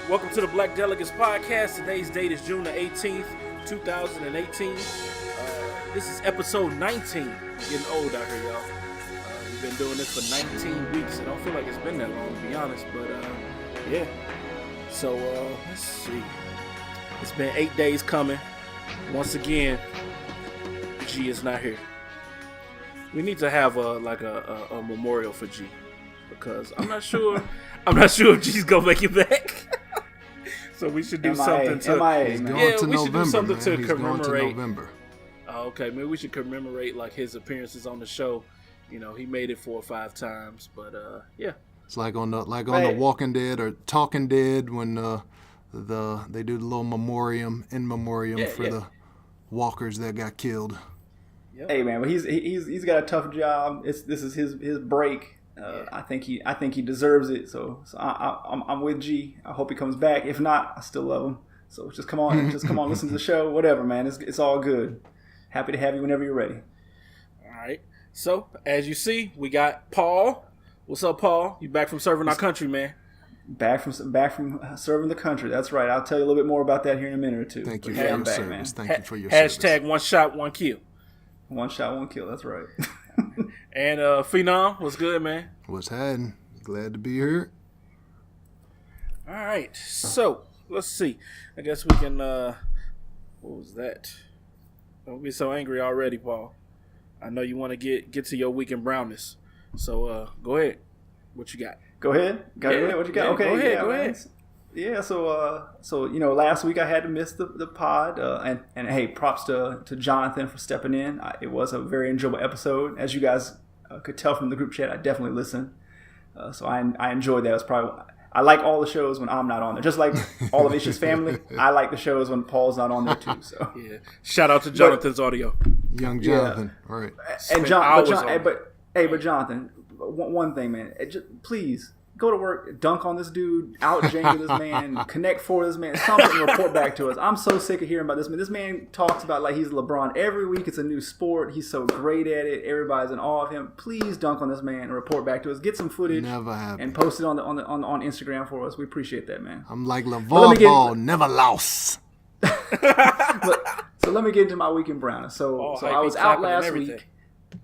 Welcome to the Black Delegates Podcast. Today's date is June the 18th, 2018. This is episode 19. We're getting old out here, y'all. We've been doing this for 19 weeks. I don't feel like it's been that long, to be honest, but yeah. So, let's see. It's been 8 days coming. Once again, G is not here. We need to have a memorial for G, because I'm not sure if G's gonna make it back. So we should do something to commemorate. Okay, maybe we should commemorate like his appearances on the show. You know, he made it 4 or 5 times, but yeah. It's like on the Walking Dead or Talking Dead when they do the little in memoriam for the walkers that got killed. Yep. Hey man, but he's got a tough job. This is his break. I think he deserves it. So I'm with G. I hope he comes back. If not, I still love him. So just come on, listen to the show. Whatever, man. It's all good. Happy to have you whenever you're ready. All right. So as you see, we got Paul. What's up, Paul? You back from serving our country, man? Back from serving the country. That's right. I'll tell you a little bit more about that here in a minute or two. Thank you for your service. Thank you for your service. Hashtag one shot, one kill. One shot, one kill. That's right. And Phenom, what's good, man? What's happening? Glad to be here. All right. So let's see. I guess we can. What was that? Don't be so angry already, Paul. I know you want to get to your week in brownness. So go ahead. What you got? Go ahead. What you got? Yeah, okay. Go ahead. Yeah. So last week I had to miss the pod. And hey, props to Jonathan for stepping in. It was a very enjoyable episode, as you guys could tell from the group chat. I definitely listened. So I enjoyed that. It was probably. I like all the shows when I'm not on there. Just like all of Ish's family, I like the shows when Paul's not on there too. So yeah, shout out to Jonathan's audio. Young Jonathan, all right. And but Jonathan, one thing, man. Please go to work, dunk on this dude, out Jenga this man, connect for this man, something, and report back to us. I'm so sick of hearing about this man. This man talks about like he's LeBron every week. It's a new sport. He's so great at it. Everybody's in awe of him. Please dunk on this man and report back to us. Get some footage and post it on Instagram for us. We appreciate that, man. I'm like LeVar Ball, never lost. So let me get into my week in Browner. So I was out last week.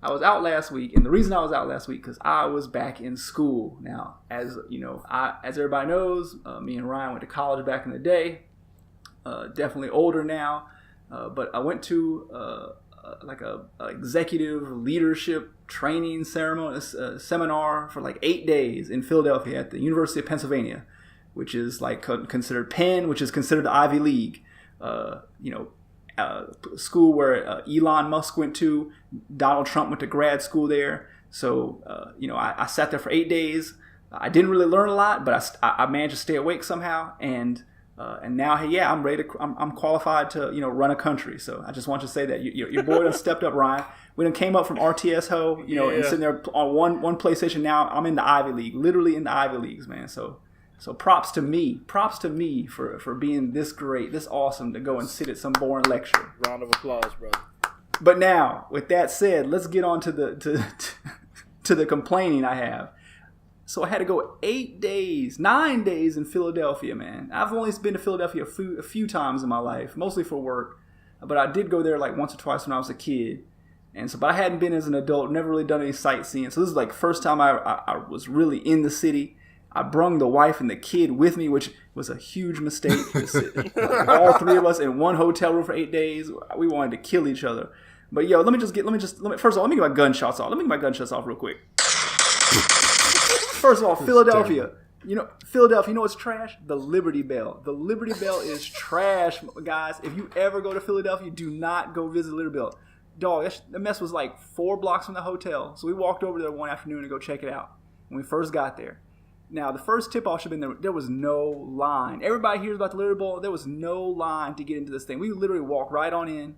And the reason I was out last week because I was back in school. Now, as you know, as everybody knows, me and Ryan went to college back in the day. Definitely older now, but I went to like a executive leadership training seminar for like 8 days in Philadelphia at the University of Pennsylvania, which is like considered Penn, which is considered the Ivy League. School where Elon Musk went to. Donald Trump went to grad school there. So, I sat there for 8 days. I didn't really learn a lot, but I managed to stay awake somehow. And now, hey, I'm ready to. I'm qualified to run a country. So I just want you to say that your boy done stepped up, Ryan. We done came up from RTS Ho, and sitting there on one PlayStation. Now I'm in the Ivy League, literally in the Ivy Leagues, man. So props to me for being this great, this awesome to go and sit at some boring lecture. Round of applause, brother. But now, with that said, let's get on to the complaining I have. So I had to go 9 days in Philadelphia, man. I've only been to Philadelphia a few times in my life, mostly for work. But I did go there like once or twice when I was a kid. But I hadn't been as an adult, never really done any sightseeing. So this is like the first time I was really in the city. I brung the wife and the kid with me, which was a huge mistake. All 3 of us in one hotel room for 8 days. We wanted to kill each other. But let me first of all, let me get my gunshots off. Let me get my gunshots off real quick. First of all, Philadelphia. Philadelphia, you know what's trash? The Liberty Bell. The Liberty Bell is trash, guys. If you ever go to Philadelphia, do not go visit the Liberty Bell. Dog, the mess was like 4 blocks from the hotel. So we walked over there one afternoon to go check it out when we first got there. Now, the first tip-off should have been there was no line. Everybody hears about the Liberty Bowl. There was no line to get into this thing. We literally walked right on in.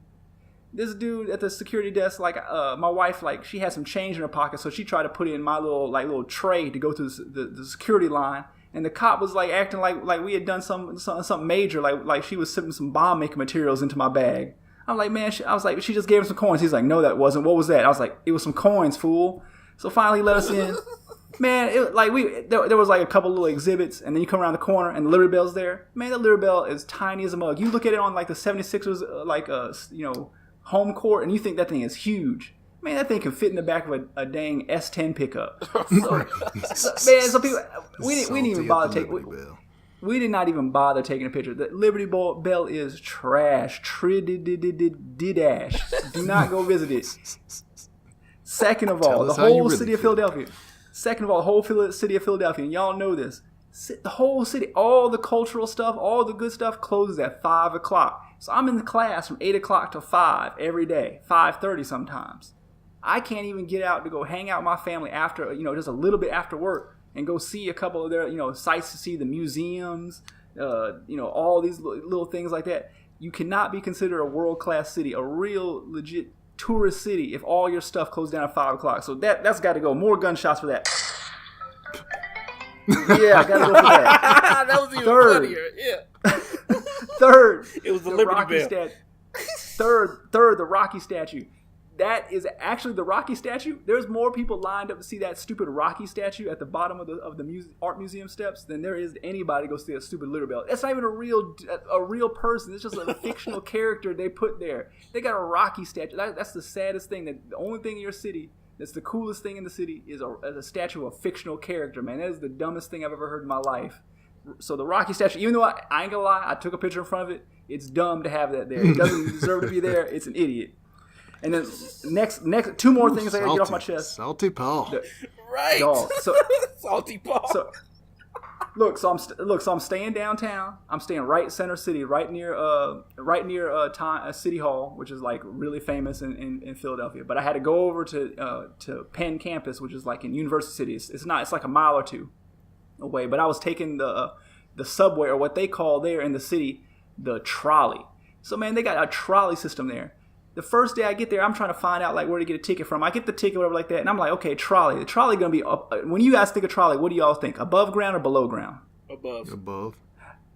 This dude at the security desk, my wife, she had some change in her pocket, so she tried to put in my little tray to go through the security line. And the cop was acting like we had done something major, like she was sipping some bomb-making materials into my bag. I'm like, man, she just gave him some coins. He's like, no, that wasn't. What was that? I was like, it was some coins, fool. So finally he let us in. Man, there was like a couple little exhibits, and then you come around the corner, and the Liberty Bell's there. Man, the Liberty Bell is tiny as a mug. You look at it on like the 76ers, home court, and you think that thing is huge. Man, that thing can fit in the back of a dang S10 pickup. So people, we didn't even bother taking. We did not even bother taking a picture. The Liberty Bell is trash. Tridash. Do not go visit it. Second of all, the whole city of Philadelphia. And y'all know this. The whole city, all the cultural stuff, all the good stuff closes at 5 o'clock. So I'm in the class from 8 o'clock to 5 every day, 5:30 sometimes. I can't even get out to go hang out with my family after, just a little bit after work and go see a couple of their, sites to see the museums, all these little things like that. You cannot be considered a world-class city, a real legit tourist city if all your stuff closed down at 5 o'clock. So that's got to go. More gunshots for that. Yeah, I got to go for that. That was even funnier. Yeah. Third, it was the Liberty Bell. Third, the Rocky statue. That is actually the Rocky statue. There's more people lined up to see that stupid Rocky statue at the bottom of the art museum steps than there is anybody to go see that stupid Liberty Bell. That's not even a real person. It's just a fictional character they put there. They got a Rocky statue. That's the saddest thing. That the only thing in your city that's the coolest thing in the city is a statue of a fictional character, man. That is the dumbest thing I've ever heard in my life. So the Rocky statue, even though I ain't gonna lie, I took a picture in front of it. It's dumb to have that there. It doesn't deserve to be there. It's an idiot. And then next, two more things I gotta get off my chest. Salty Paul, right? Dog. So, Salty Paul. So, I'm staying downtown. I'm staying right center city, right near City Hall, which is like really famous in Philadelphia. But I had to go over to Penn campus, which is like in University City. It's like a mile or two away. But I was taking the subway, or what they call there in the city, the trolley. So man, they got a trolley system there. The first day I get there, I'm trying to find out like where to get a ticket from. I get the ticket, whatever like that, and I'm like, okay, trolley. The trolley gonna be up. When you guys think of trolley, what do y'all think? Above ground or below ground? Above.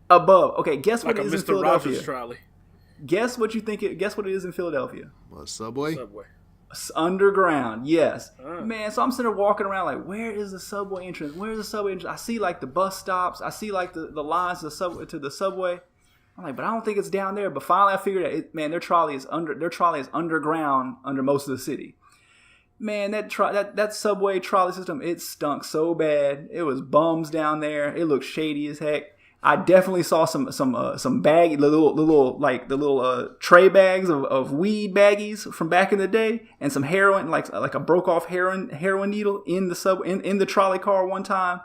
Okay, guess what like it is Mr. in Philadelphia. Rogers trolley. Guess what you think? Guess what it is in Philadelphia? What, subway? It's underground. Yes, man. So I'm sitting there walking around like, where is the subway entrance? Where's the subway entrance? I see like the bus stops. I see like the lines to the subway. I'm like, but I don't think it's down there. But finally, I figured out, man, their trolley is underground under most of the city. Man, that subway trolley system, it stunk so bad. It was bums down there. It looked shady as heck. I definitely saw some bag, the little tray bags of weed baggies from back in the day, and some heroin, like a broke off heroin needle in the in the trolley car one time.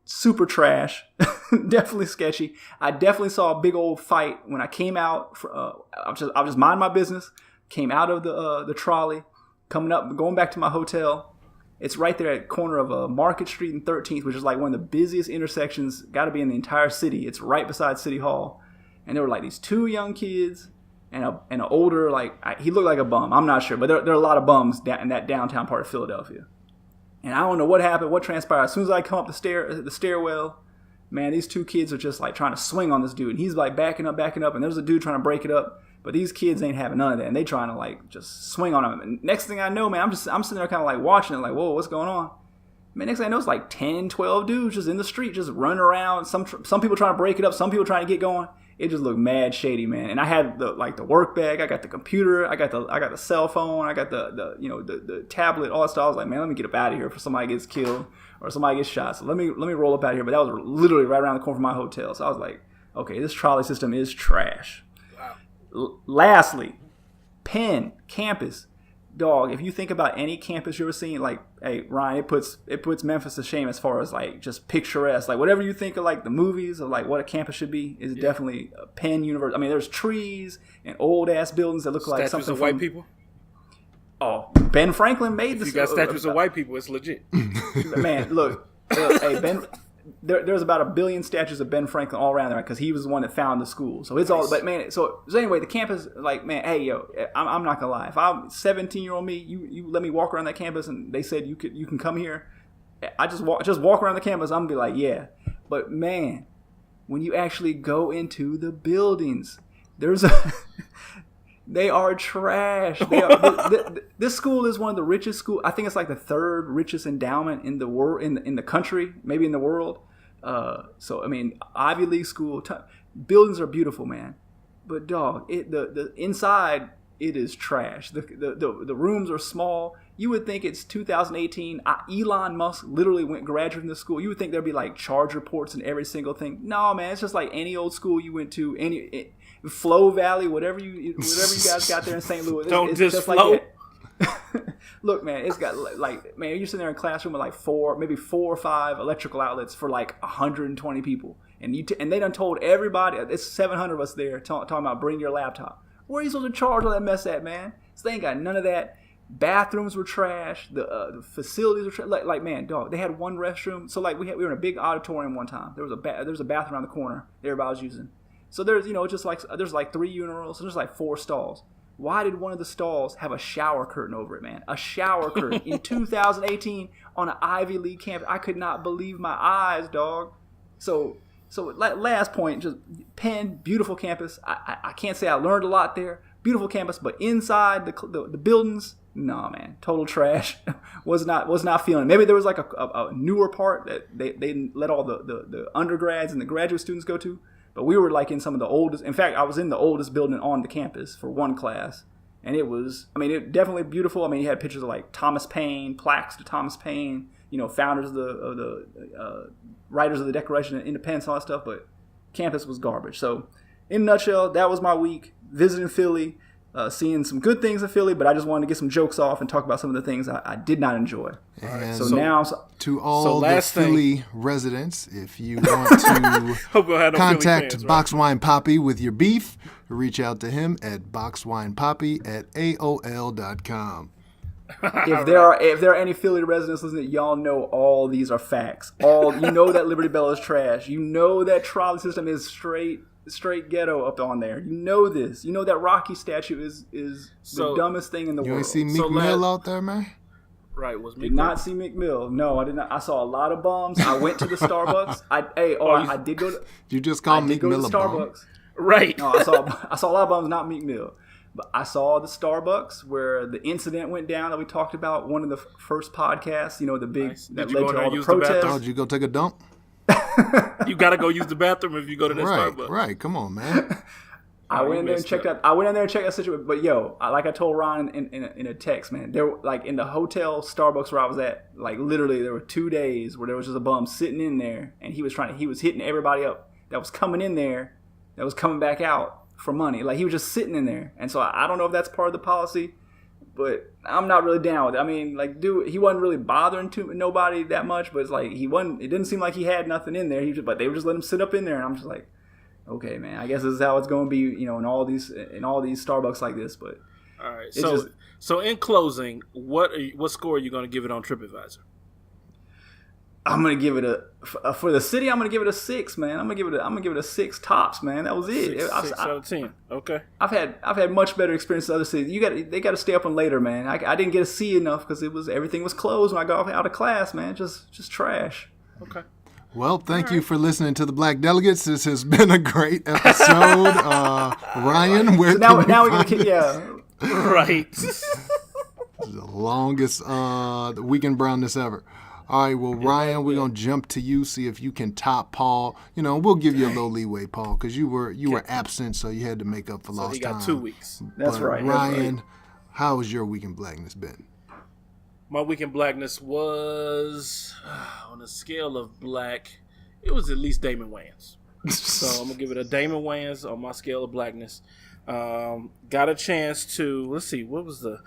Super trash. Definitely sketchy. I definitely saw a big old fight when I came out. I was just minding my business. Came out of the trolley, going back to my hotel. It's right there at the corner of Market Street and 13th, which is like one of the busiest intersections. Got to be in the entire city. It's right beside City Hall, and there were like these two young kids and an older he looked like a bum. I'm not sure, but there are a lot of bums in that downtown part of Philadelphia. And I don't know what happened, what transpired. As soon as I come up the stairwell, man, these two kids are just like trying to swing on this dude. And he's like backing up. And there's a dude trying to break it up. But these kids ain't having none of that. And they trying to like just swing on him. And next thing I know, man, I'm sitting there kind of like watching it like, whoa, what's going on? Man, next thing I know, it's like 10, 12 dudes just in the street, just running around. Some people trying to break it up. Some people trying to get going. It just looked mad shady, man. And I had the work bag, I got the computer, I got the cell phone, I got the tablet, all that stuff. I was like, man, let me get up out of here before somebody gets killed or somebody gets shot. So let me roll up out of here. But that was literally right around the corner from my hotel. So I was like, okay, this trolley system is trash. Wow. Lastly, Penn campus. Dog, if you think about any campus you've ever seen, like, hey, Ryan, it puts Memphis to shame as far as, like, just picturesque. Like, whatever you think of, like, the movies of, like, what a campus should be is definitely a Penn University. I mean, there's trees and old-ass buildings that look like something Statues of white people? Oh, Ben Franklin made this. If you got statues of white people, it's legit. Man, look, hey, Ben... There's about 1 billion statues of Ben Franklin all around there because he was the one that found the school. So it's all, but man, so anyway, the campus, like, man, hey, yo, I'm not gonna lie. If I'm 17-year-old me, you let me walk around that campus and they said you can come here, I just walk around the campus, I'm gonna be like, yeah. But man, when you actually go into the buildings, They are trash. This school is one of the richest schools. I think it's like the third richest endowment in the world, in the country, maybe in the world. So I mean, Ivy League school. Buildings are beautiful, man. But dog, the inside, it is trash. The rooms are small. You would think it's 2018. Elon Musk literally graduated from the school. You would think there'd be like charger ports in every single thing. No, man, it's just like any old school you went to. Flow Valley, whatever you guys got there in St. Louis. It's just flow. Like that. Look, man, it's got like, man, you're sitting there in a classroom with like maybe four or five electrical outlets for like 120 people. And and they done told everybody, it's 700 of us there talking about bring your laptop. Where are you supposed to charge all that mess at, man? So they ain't got none of that. Bathrooms were trash. The facilities were trash. Like, man, dog, they had one restroom. So like we were in a big auditorium one time. There was a bathroom around the corner that everybody was using. So there's, just like, there's like 3 urinals and there's like 4 stalls. Why did one of the stalls have a shower curtain over it, man? A shower curtain in 2018 on an Ivy League campus. I could not believe my eyes, dog. So last point, just Penn, beautiful campus. I can't say I learned a lot there. Beautiful campus, but inside the buildings, no, man, total trash. was not feeling it. Maybe there was like a newer part that they let all the undergrads and the graduate students go to. But we were like in some of the oldest. In fact, I was in the oldest building on the campus for one class. And it was, it definitely beautiful. You had pictures of like Thomas Paine, plaques to Thomas Paine, founders of the writers of the Declaration of Independence, all that stuff. But campus was garbage. So in a nutshell, that was my week. Visiting Philly, seeing some good things in Philly, but I just wanted to get some jokes off and talk about some of the things I did not enjoy. And so now, to all the Philly residents, if you want to contact Wine Papi with your beef, reach out to him at boxwinepapi@aol.com. If there are any Philly residents listening, y'all know all these are facts. That Liberty Bell is trash. You know that trolley system is straight ghetto up on there. You know this. You know that Rocky statue is the dumbest thing in the world. You ain't see Meek Mill out there, man? Right, was Meek Did not see Meek Mill. No, I did not. I saw a lot of bums. I went to the Starbucks. I did go to. You just called Meek Mill a Starbucks. Bum? Right. No, I saw a lot of bums, not Meek Mill. But I saw the Starbucks where the incident went down that we talked about, one of the first podcasts, the big, nice. that led to all the protests. Oh, did you go take a dump? You got to go use the bathroom if you go to that Starbucks. Right, come on, man. I went in there and checked that situation. But like I told Ron in a text, man, there like in the hotel Starbucks where I was at, like literally there were 2 days where there was just a bum sitting in there, and he was hitting everybody up that was coming in there, that was coming back out for money. Like he was just sitting in there, and so I don't know if that's part of the policy, but I'm not really down with it. Dude, he wasn't really bothering nobody that much, but it's like it didn't seem like he had nothing in there. But they would just let him sit up in there, and I'm just like, okay, man, I guess this is how it's going to be, in all these Starbucks like this. But all right, so in closing, what score are you going to give it on TripAdvisor? I'm gonna give it for the city. I'm gonna give it a 6, man. I'm gonna give it a 6 tops, man. That was it. 6 out of 10. Okay. I've had much better experience in other cities. They got to stay up on later, man. I didn't get a C enough because everything was closed when I got out of class, man. Just trash. Okay. Well, thank you for listening to the Black Delegates. This has been a great episode. Ryan, where now we're gonna right. The longest weekend brownness ever. All right, well, Ryan, we're gonna jump to you, see if you can top Paul. We'll give you a little leeway, Paul, because you were absent, so you had to make up for lost time. So he got 2 weeks. That's right. Ryan, how has your weekend blackness been? My weekend blackness was, on a scale of black, it was at least Damon Wayans. So I'm gonna give it a Damon Wayans on my scale of blackness. Got a chance to, let's see, what was the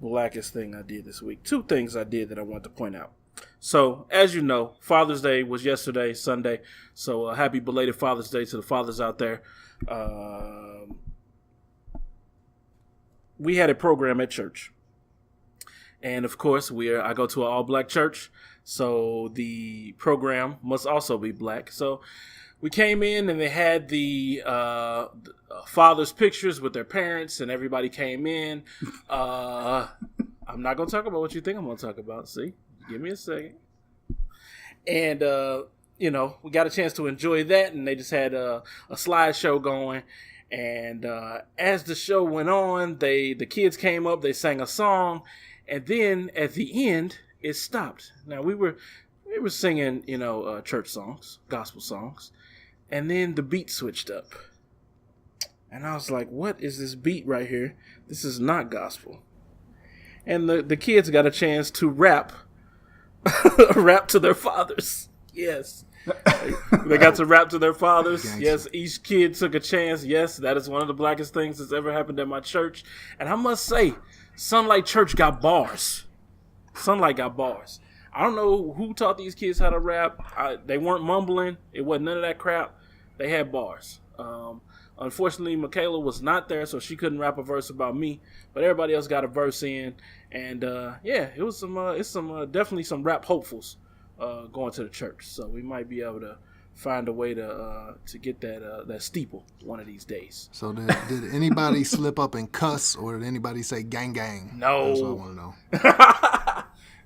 blackest thing I did this week? 2 things I did that I want to point out. So, as you know, Father's Day was yesterday, Sunday. So, happy belated Father's Day to the fathers out there. We had a program at church. And, of course, I go to an all-black church. So, the program must also be black. So, we came in and they had the fathers' pictures with their parents, and everybody came in. I'm not going to talk about what you think I'm going to talk about. See? Give me a second. And, we got a chance to enjoy that, and they just had a slideshow going. And as the show went on, the kids came up, they sang a song, and then at the end, it stopped. Now we were singing, church songs, gospel songs, and then the beat switched up. And I was like, what is this beat right here? This is not gospel. And the kids got a chance to rap to their fathers. Yes. They got to rap to their fathers. Gangster. Yes, each kid took a chance. Yes, that is one of the blackest things that's ever happened at my church. And I must say, Sunlight Church got bars. Sunlight got bars. I don't know who taught these kids how to rap. They weren't mumbling. It wasn't none of that crap. They had bars. Unfortunately, Michaela was not there, so she couldn't rap a verse about me. But everybody else got a verse in, and it was definitely some rap hopefuls going to the church. So we might be able to find a way to get that steeple one of these days. So did anybody slip up and cuss, or did anybody say gang gang? No. That's what I want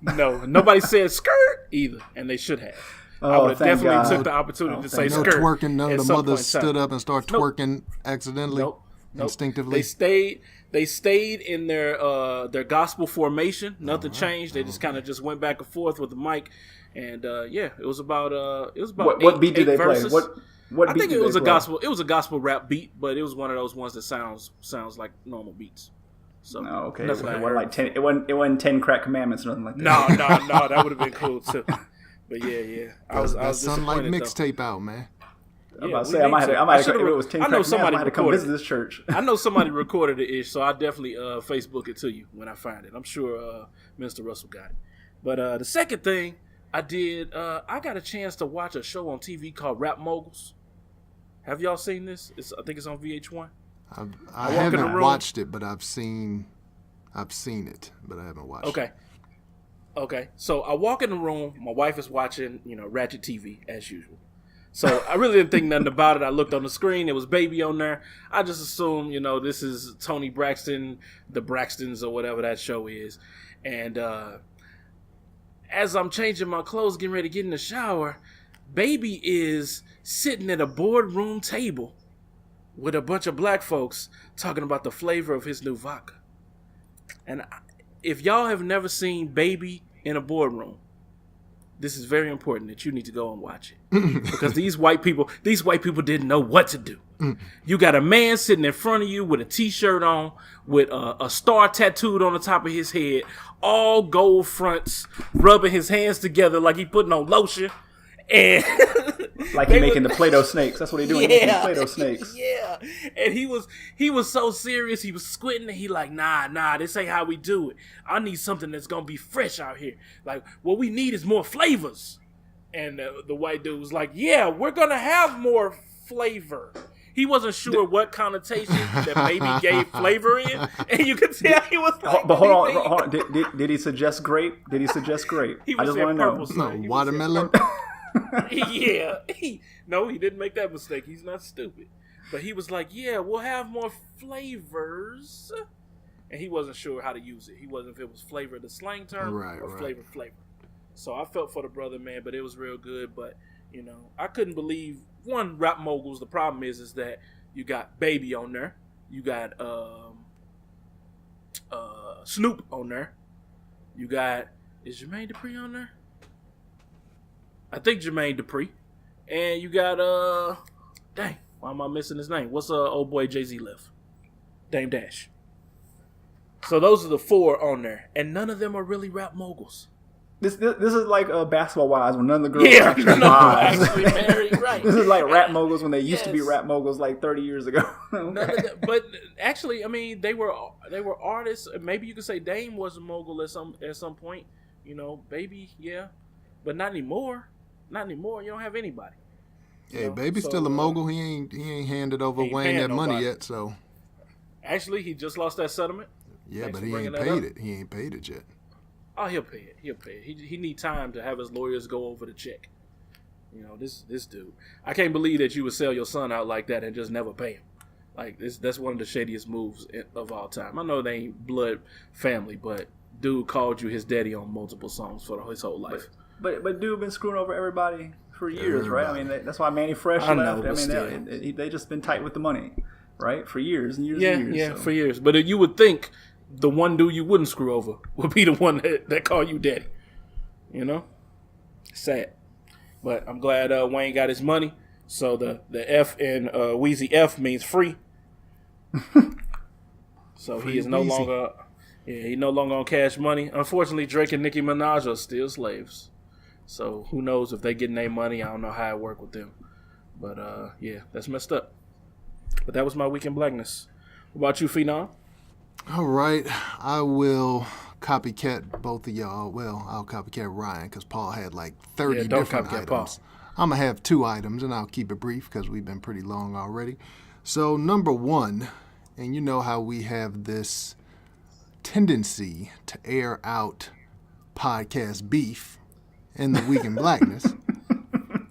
No, to know. nobody said skirt either, and they should have. I would have definitely took the opportunity to say skirt. No twerking. None of the mothers stood up and started twerking accidentally, instinctively. They stayed in their gospel formation. Nothing changed. They just kind of went back and forth with the mic, and it was about what beat did they verses. play? What I beat think did it was they a play? gospel. It was a gospel rap beat, but it was one of those ones that sounds like normal beats. So okay. It wasn't like 10. It wasn't 10 crack commandments or nothing like that. No, that would have been cool too. But yeah. I was Sunlight disappointed mixtape out, man. I'm about to say I might have if it was 10 crack commandments, I might have to come visit this church. I know somebody recorded it, so I'll definitely Facebook it to you when I find it. I'm sure Mr. Russell got it. But the second thing I did, I got a chance to watch a show on TV called Rap Moguls. Have y'all seen this? I think it's on VH1. I haven't watched it, but I've seen it, but I haven't watched it. Okay. So I walk in the room. My wife is watching, Ratchet TV as usual. So I really didn't think nothing about it. I looked on the screen. It was Baby on there. I just assumed, this is Tony Braxton, the Braxtons, or whatever that show is. And as I'm changing my clothes, getting ready to get in the shower, Baby is sitting at a boardroom table with a bunch of black folks talking about the flavor of his new vodka. And if y'all have never seen Baby in a boardroom, this is very important that you need to go and watch it. Because these white people didn't know what to do. You got a man sitting in front of you with a t-shirt on, with a star tattooed on the top of his head, all gold fronts, rubbing his hands together like he putting on lotion. And like he making the Play-Doh snakes. That's what he doing. Making Play-Doh snakes. Yeah. And he was so serious. He was squinting and he like, nah, this ain't how we do it. I need something that's gonna be fresh out here. Like, what we need is more flavors. And the white dude was like, yeah, we're gonna have more flavor. He wasn't sure what connotation that Baby gave flavor in, and you could tell he was like, but hold on. Did he suggest grape? I just want to know. No, watermelon. Yeah. He didn't make that mistake. He's not stupid. But he was like, yeah, we'll have more flavors. And he wasn't sure how to use it. He wasn't if it was flavor the slang term or flavor. So I felt for the brother, man, but it was real good. But, I couldn't believe, one, Rap Moguls, the problem is that you got Baby on there. You got Snoop on there. You got, is Jermaine Dupri on there? I think Jermaine Dupri. And you got, why am I missing his name? What's old boy Jay-Z left? Dame Dash. So those are the 4 on there. And none of them are really rap moguls. This is like Basketball Wives when none of the girls are actually married. Right. This is like Rap Moguls when they used to be Rap Moguls like 30 years ago. Okay. But actually, I mean, they were artists. Maybe you could say Dame was a mogul at some point. Baby, yeah. But not anymore. Not anymore. You don't have anybody. Hey, Baby's still a mogul. He ain't handed over Wayne that money yet. So actually, he just lost that settlement. Yeah, but he ain't paid it. He ain't paid it yet. Oh, he'll pay it. He need time to have his lawyers go over the check. This dude. I can't believe that you would sell your son out like that and just never pay him. Like that's one of the shadiest moves of all time. I know they ain't blood family, but dude called you his daddy on multiple songs for his whole life. But dude been screwing over everybody for years, right? I mean, that's why Manny Fresh left. I mean, they just been tight with the money. right? For years and years Yeah, and years. for years. But you would think the one dude you wouldn't screw over would be the one that called you daddy. You know? Sad. But I'm glad Wayne got his money. So the F in Weezy F means free. So Free he is no Weezy. longer... Yeah, he no longer on Cash Money. Unfortunately, Drake and Nicki Minaj are still slaves. So who knows if they getting their money? I don't know how it work with them. But yeah, that's messed up. But that was my week in blackness. What about you, Phenom? All right, I will copycat both of y'all. Well, I'll copycat Ryan because Paul had like 30 don't different copycat items. Paul. I'm going to have 2 items, and I'll keep it brief because we've been pretty long already. So, number 1, and you know how we have this tendency to air out podcast beef in the Week in Blackness.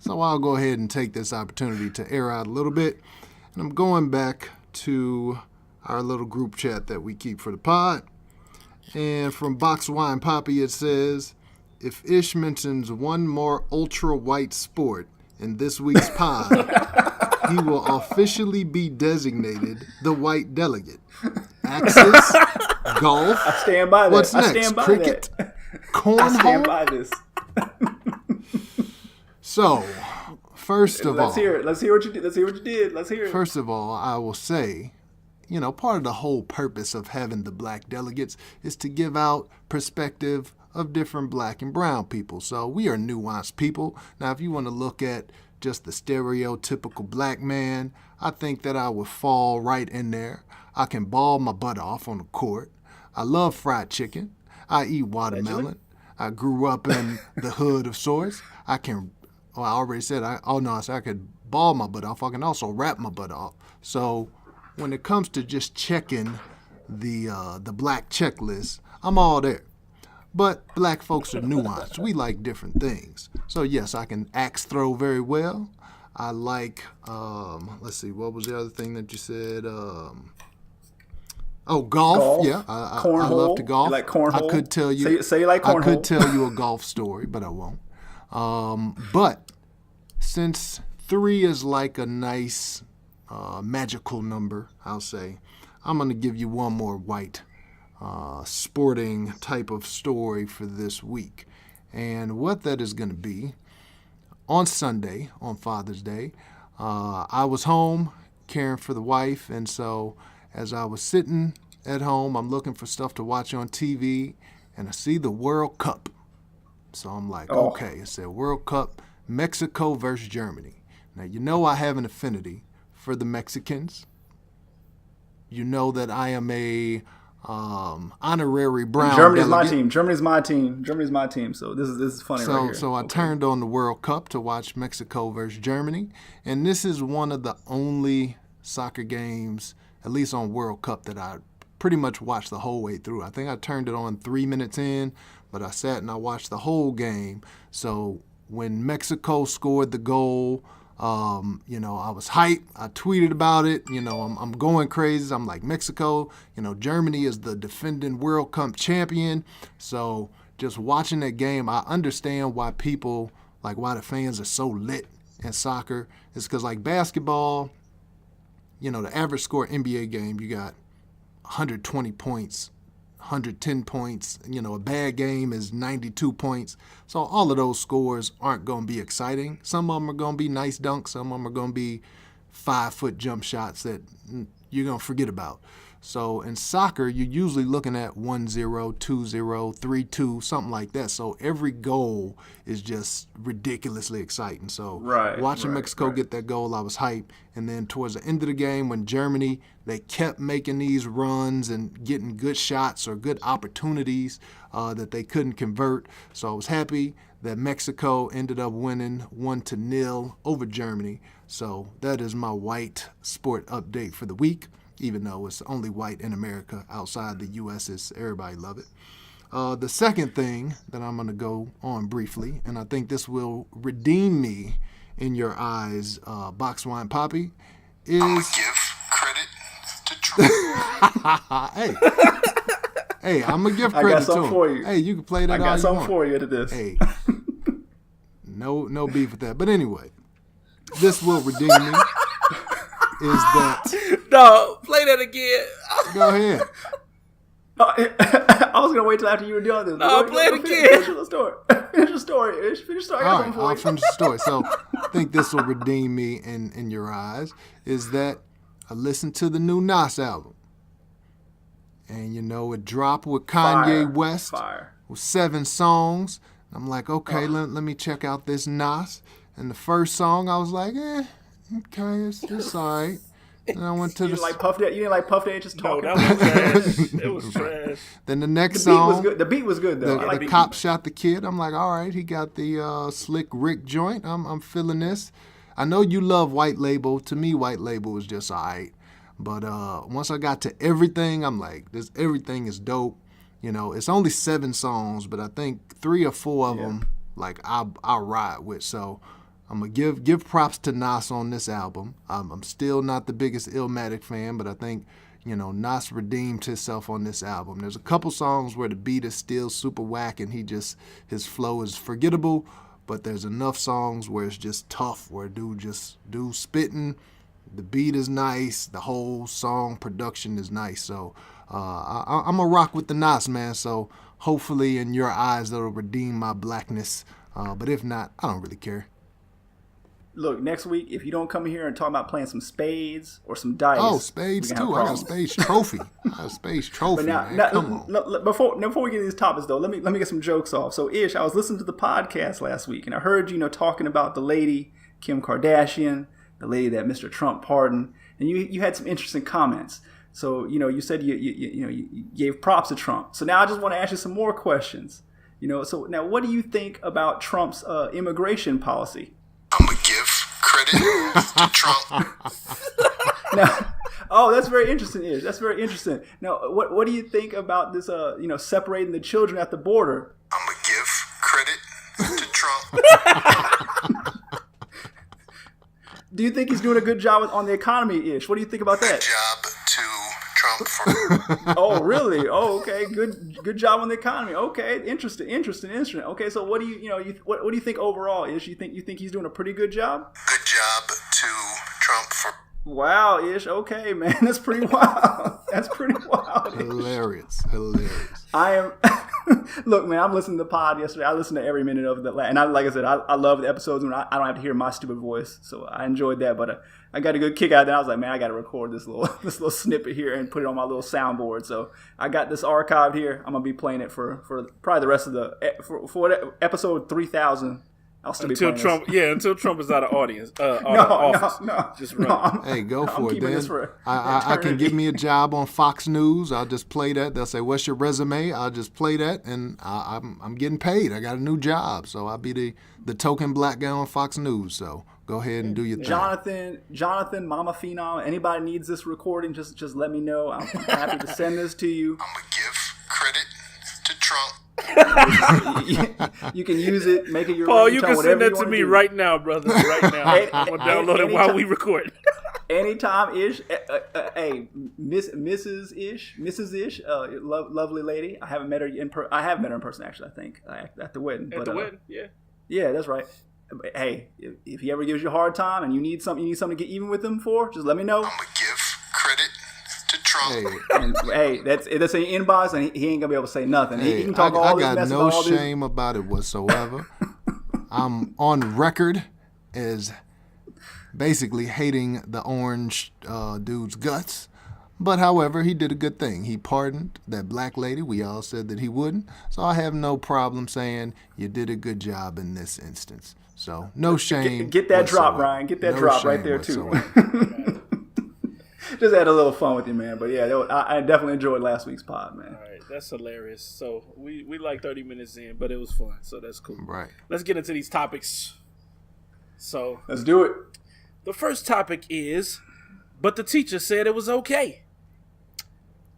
So I'll go ahead and take this opportunity to air out a little bit. And I'm going back to our little group chat that we keep for the pod. And from Wine Papi, it says, if Ish mentions one more ultra-white sport in this week's pod, he will officially be designated the white delegate. Axis, golf. I stand by that. What's I next? stand by Cricket, that. I stand cornhole. by this. So, first of all, Let's hear it. Let's hear what you did. Let's hear what you did. Let's hear it. First of all, I will say, you know, part of the whole purpose of having the black delegates is to give out perspective of different black and brown people. So we are nuanced people. Now, if you want to look at just the stereotypical black man, I think that I would fall right in there. I can ball my butt off on the court. I love fried chicken. I eat watermelon. I grew up in the hood of sorts. I already said, I could ball my butt off. I can also rap my butt off. So when it comes to just checking the black checklist, I'm all there. But black folks are nuanced. We like different things. So yes, I can axe throw very well. I like, let's see, what was the other thing that you said? Golf. Yeah, I love to golf. You like cornhole? I could tell you. Say you like cornhole. I could tell you a golf story, but I won't. But since 3 is like a nice magical number, I'll say, I'm going to give you one more white sporting type of story for this week. And what that is going to be, on Sunday, on Father's Day, I was home caring for the wife, and so as I was sitting at home, I'm looking for stuff to watch on TV, and I see the World Cup. So I'm like, okay, it said World Cup, Mexico versus Germany. Now, you know I have an affinity for the Mexicans. You know that I am a honorary brown Germany's delegate. my team. Germany's my team. So this is funny right here. So I turned on the World Cup to watch Mexico versus Germany, and this is one of the only soccer games, at least on World Cup, that I pretty much watched the whole way through. I think I turned it on 3 minutes in, but I sat and I watched the whole game. So when Mexico scored the goal, I was hyped. I tweeted about it. I'm going crazy. I'm like, Mexico, Germany is the defending World Cup champion. So just watching that game, I understand why why the fans are so lit in soccer. It's because like basketball, the average score NBA game, you got 120 points, 110 points. A bad game is 92 points. So all of those scores aren't going to be exciting. Some of them are going to be nice dunks. Some of them are going to be 5-foot jump shots that you're going to forget about. So in soccer, you're usually looking at 1-0, 2-0, 3-2, something like that. So every goal is just ridiculously exciting. So watching Mexico get that goal, I was hyped. And then towards the end of the game, when Germany, they kept making these runs and getting good shots or good opportunities that they couldn't convert. So I was happy that Mexico ended up winning 1-0 over Germany. So that is my white sport update for the week. Even though it's only white in America. Outside the U.S., everybody love it. The second thing that I'm going to go on briefly, and I think this will redeem me in your eyes, Wine Papi, is... I'm going to give credit to Trump. Hey, I'm going to give credit to him. For you. Hey, you can play that all you want. I got something for you to this. Hey, no beef with that. But anyway, this will redeem me, is that... No, play that again. Go ahead. I was gonna wait till after you were done with this. No, play it again. Finish your story. Finish your story. Finish your story. I got All right, something for I'll you. finish the story. So I think this will redeem me in your eyes, is that I listened to the new Nas album. And, it dropped with Kanye West with 7 songs. I'm like, okay, let me check out this Nas. And the first song, I was like, okay, it's all right. And I went to You didn't like Puff Daddy just No, talking. that was trash. It was trash. Then the next The beat song, was good. The beat was good though. the cop shot the kid. I'm like, all right, he got the Slick Rick joint. I'm feeling this. I know you love White Label. To me, White Label was just all right. But once I got to Everything, I'm like, everything is dope. It's only 7 songs, but I think 3 or 4 of them, like, I'll ride with. So I'm going to give props to Nas on this album. I'm still not the biggest Illmatic fan, but I think, Nas redeemed himself on this album. There's a couple songs where the beat is still super whack and his flow is forgettable, but there's enough songs where it's just tough, where dude spitting. The beat is nice. The whole song production is nice. So I'm going to rock with the Nas, man. So hopefully in your eyes, that'll redeem my blackness. But if not, I don't really care. Look, next week, if you don't come here and talk about playing some spades or some dice. Oh, spades too. I got a spades trophy. But now, man. Come on. Before we get to these topics, though, let me get some jokes off. So, Ish, I was listening to the podcast last week, and I heard you talking about the lady, Kim Kardashian, the lady that Mr. Trump pardoned, and you had some interesting comments. So, you said you gave props to Trump. So now I just want to ask you some more questions. So now what do you think about Trump's immigration policy? I'm going to give credit to Trump. Now, that's very interesting, Ish. That's very interesting. Now, what do you think about this, separating the children at the border? I'm going to give credit to Trump. Do you think he's doing a good job on the economy, Ish? What do you think about that? Good job to Trump for Oh, really? Oh, okay. Good job on the economy. Okay, interesting. Okay, so what do what do you think overall, Ish? You think he's doing a pretty good job? good job to Trump for Wow, Ish. Okay, man, that's pretty wild. That's pretty wild. Ish. Hilarious. I am. Look, man, I'm listening to the pod yesterday. I listened to every minute of it, and like I said, I love the episodes when I don't have to hear my stupid voice, so I enjoyed that. But I got a good kick out of that. I was like, man, I got to record this little snippet here and put it on my little soundboard. So I got this archived here. I'm gonna be playing it for probably the rest of for episode 3000. I'll still Until be Trump, until Trump is out of audience. No. Just run. Hey, go I'm for it, keeping Dan. this for I can eternity. give me a job on Fox News. I'll just play that. They'll say, "What's your resume?" I'll just play that, and I'm getting paid. I got a new job, so I'll be the token black guy on Fox News. So go ahead and do your thing. Jonathan, Mama Phenom, anybody needs this recording, just let me know. I'm happy to send this to you. I'm going to give credit to Trump. You can use it, make it your Paul, ringtone, you can whatever send that you to wanna me do. right now, brother. Right now. I'm going to download it while we record. Anytime Ish, hey, Mrs. Ish, lovely lady. I haven't met her in person. I have met her in person, actually, I think, at the wedding. At the wedding, yeah. Yeah, that's right. Hey, if he ever gives you a hard time and you need something to get even with him for, just let me know. I'm going to give credit to Trump. Hey, And, hey, that's in your inbox, and he ain't gonna be able to say nothing. He can talk all I this got mess no about all this. shame about it whatsoever. I'm on record as basically hating the orange dude's guts. But however, he did a good thing. He pardoned that black lady. We all said that he wouldn't. So I have no problem saying you did a good job in this instance. So no shame. Get that drop, whatsoever. Ryan. Get that No drop right shame there too. whatsoever. Just had a little fun with you, man. But yeah, I definitely enjoyed last week's pod, man. All right, that's hilarious. So we like 30 minutes in, but it was fun, so that's cool. Right. Let's get into these topics. So Let's do it. the first topic is, but the teacher said it was okay.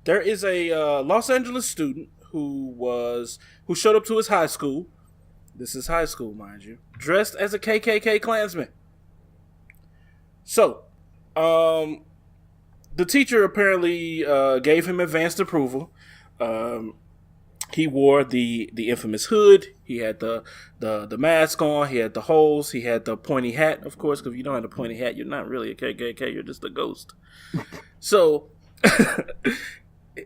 There is a Los Angeles student who showed up to his high school. This is high school, mind you, dressed as a KKK Klansman. So, the teacher apparently gave him advanced approval, He wore the infamous hood. He had the mask on. He had the holes. He had the pointy hat, of course, because if you don't have the pointy hat, you're not really a KKK. You're just a ghost. So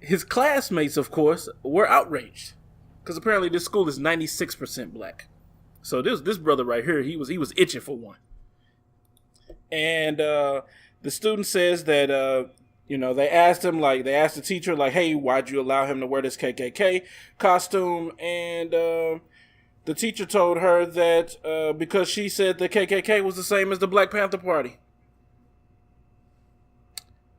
his classmates, of course, were outraged because apparently this school is 96% black. So this brother right here, he was itching for one. And the student says that they asked the teacher, like, hey, why'd you allow him to wear this KKK costume? And the teacher told her that because she said the KKK was the same as the Black Panther Party.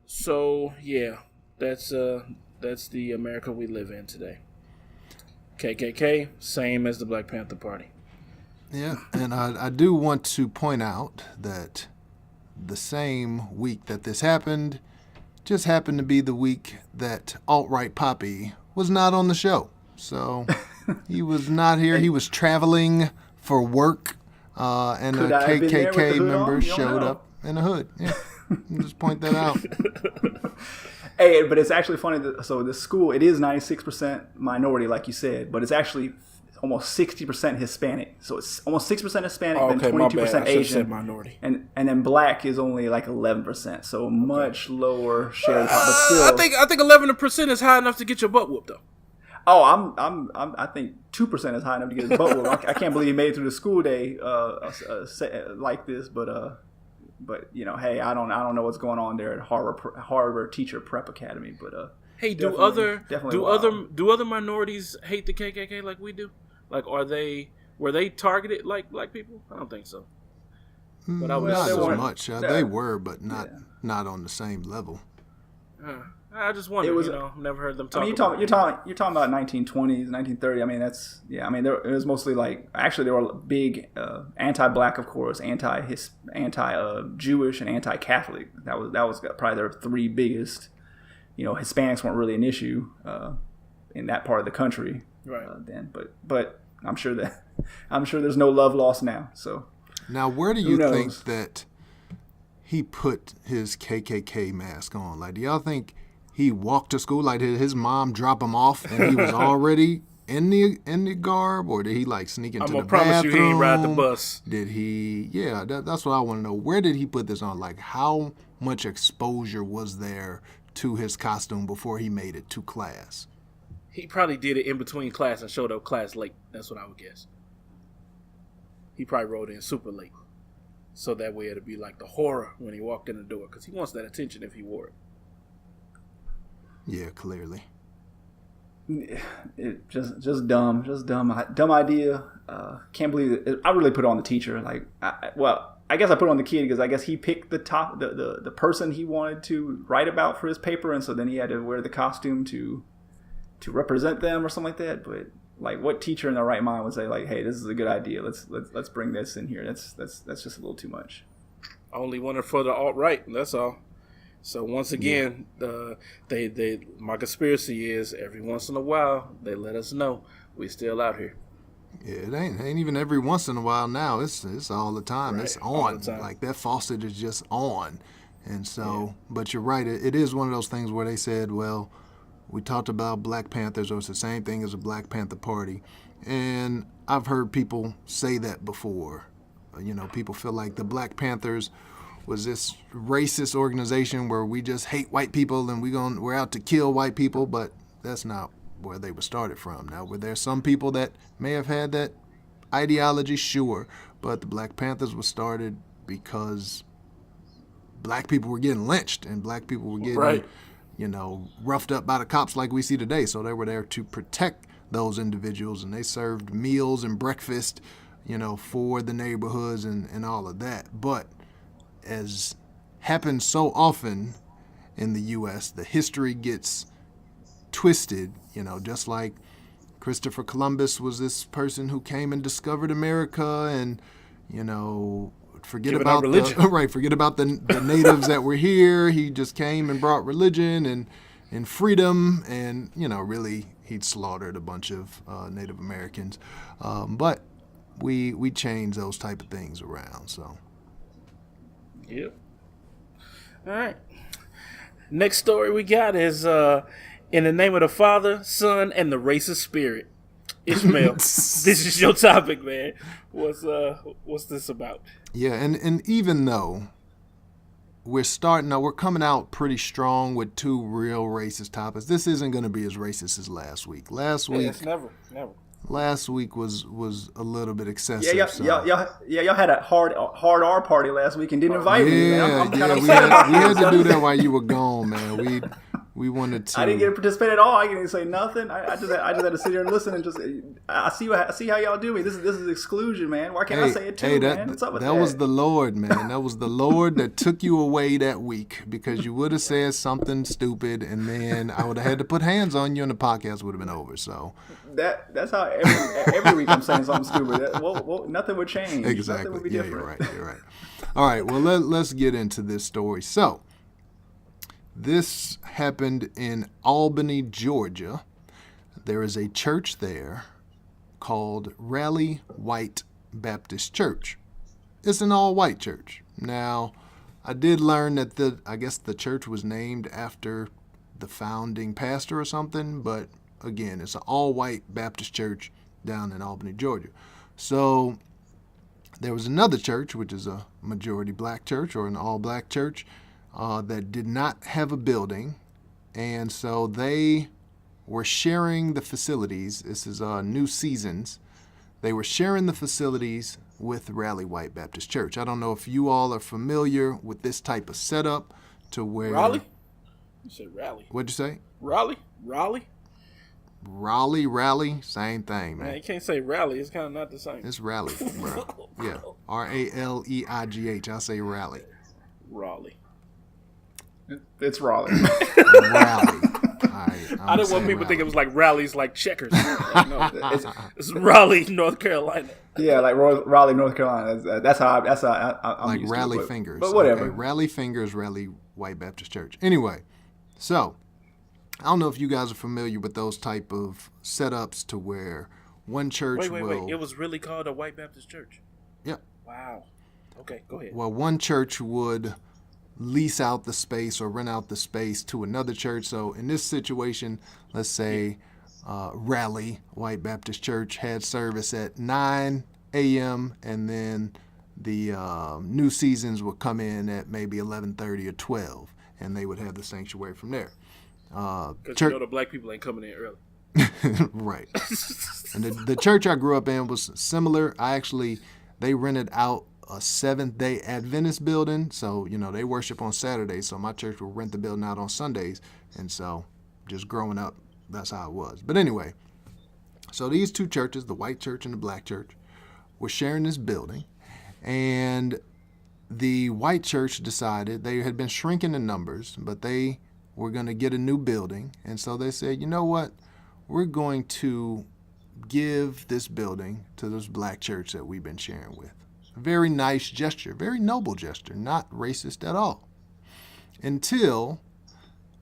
So yeah, that's the America we live in today. KKK, same as the Black Panther Party. Yeah, and I do want to point out that the same week that this happened just happened to be the week that Alt-Right Papi was not on the show. So he was not here. He was traveling for work, and a KKK member showed up in a hood. Yeah, just point that out. Hey, but it's actually funny. So the school, it is 96% minority, like you said, but it's actually almost 60% Hispanic. So it's almost 6% Hispanic and 22% Asian. Said minority. And then black is only like 11%. So much lower share. But still, I think 11% is high enough to get your butt whooped though. Oh, I think 2% is high enough to get his butt whooped. I can't believe he made it through the school day like this, but hey, I don't know what's going on there at Harvard Teacher Prep Academy, but hey, do other minorities hate the KKK like we do? Like, were they targeted like black people? I don't think so. But not as much. They were, but not on the same level. I just wonder. Never heard them talk. You're talking about 1920s, 1930s. I mean, that's it was mostly like actually there were big anti-black, of course, anti-Jewish, and anti-Catholic. That was probably their three biggest. Hispanics weren't really an issue in that part of the country then, but I'm sure there's no love lost now. So now, where do you think that he put his KKK mask on? Like, do y'all think he walked to school, like his mom dropped him off and he was already in the garb, or did he like sneak into the bathroom? I'm gonna promise you he ain't ride the bus. Did he? Yeah, that's what I want to know. Where did he put this on? Like, how much exposure was there to his costume before he made it to class? He probably did it in between class and showed up class late. That's what I would guess. He probably rode in super late. So that way it'd be like the horror when he walked in the door, because he wants that attention if he wore it. Yeah, clearly. It just dumb idea. Can't believe it. I really put it on the teacher. Like, I guess I put it on the kid because I guess he picked the person he wanted to write about for his paper, and so then he had to wear the costume to represent them or something like that. But like, what teacher in their right mind would say like, "Hey, this is a good idea. Let's bring this in here." That's just a little too much. Only wanted for the alt-right. That's all. So once again, my conspiracy is every once in a while they let us know we still out here. Yeah, it ain't even every once in a while now. It's all the time. Right. It's on. Like, that faucet is just on. And so, but you're right. It is one of those things where they said, well, we talked about Black Panthers, or it's the same thing as a Black Panther Party. And I've heard people say that before. People feel like the Black Panthers was this racist organization where we just hate white people and we're out to kill white people, but that's not where they were started from. Now, were there some people that may have had that ideology? Sure, but the Black Panthers was started because black people were getting lynched and black people were getting, roughed up by the cops like we see today. So they were there to protect those individuals, and they served meals and breakfast, for the neighborhoods and all of that. But as happens so often in the U.S., the history gets twisted, just like Christopher Columbus was this person who came and discovered America, and, forget about the natives that were here. He just came and brought religion and freedom, and, really he'd slaughtered a bunch of Native Americans. But we change those type of things around, so. Yep. All right. Next story we got is In the name of the Father, Son, and the racist spirit. Ishmael, this is your topic, man. What's this about? Yeah, and even though we're coming out pretty strong with two real racist topics, this isn't going to be as racist as last week. Last week, it's never. Last week was a little bit excessive. Y'all had a hard R party last week and didn't invite me. Man. We had to do that while you were gone, man. We wanted to. I didn't get to participate at all. I didn't say nothing. I just had to sit here and listen and just. I see how y'all do me. This is exclusion, man. Why can't I say it too, man? What's up with that? That was the Lord, man. That was the Lord that took you away that week because you would have said something stupid, and then I would have had to put hands on you, and the podcast would have been over. So that's how every week I'm saying something stupid. Nothing would change. Exactly. Nothing would be different. You're right. All right. Well, let's get into this story. So. This happened in Albany, Georgia. There is a church there called Rally White Baptist Church. It's an all-white church. Now, I did learn that the church was named after the founding pastor or something, but again, it's an all-white Baptist church down in Albany, Georgia. So there was another church, which is a majority black church or an all-black church, that did not have a building, and so they were sharing the facilities. This is New Seasons. They were sharing the facilities with Rally White Baptist Church. I don't know if you all are familiar with this type of setup to where... Raleigh? You said Rally. What'd you say? Raleigh? Raleigh, same thing, man. You can't say Rally. It's kind of not the same. It's Raleigh, bro. Yeah, Raleigh. I say Rally. Raleigh. It's Raleigh. Rally. I didn't want people to think it was like rallies like checkers. No, it's Raleigh, North Carolina. Yeah, like Raleigh, North Carolina. That's how I'm like used Rally to it, Fingers. But whatever. Okay. Rally Fingers, Rally White Baptist Church. Anyway, so I don't know if you guys are familiar with those type of setups to where one church Wait. It was really called a White Baptist Church? Yep. Wow. Okay, go ahead. Well, one church would lease out the space or rent out the space to another church. So in this situation, let's say Rally White Baptist Church had service at 9 a.m. and then the New Seasons would come in at maybe 11:30 or 12, and they would have the sanctuary from there. Because you know the black people ain't coming in early. Right. And the church I grew up in was similar. They rented out a Seventh-day Adventist building, so they worship on Saturdays, so my church will rent the building out on Sundays, and so just growing up, that's how it was. But anyway, so these two churches, the white church and the black church, were sharing this building, and the white church decided they had been shrinking in numbers, but they were going to get a new building, and so they said, you know what, we're going to give this building to this black church that we've been sharing with. Very nice gesture, very noble gesture, not racist at all. Until,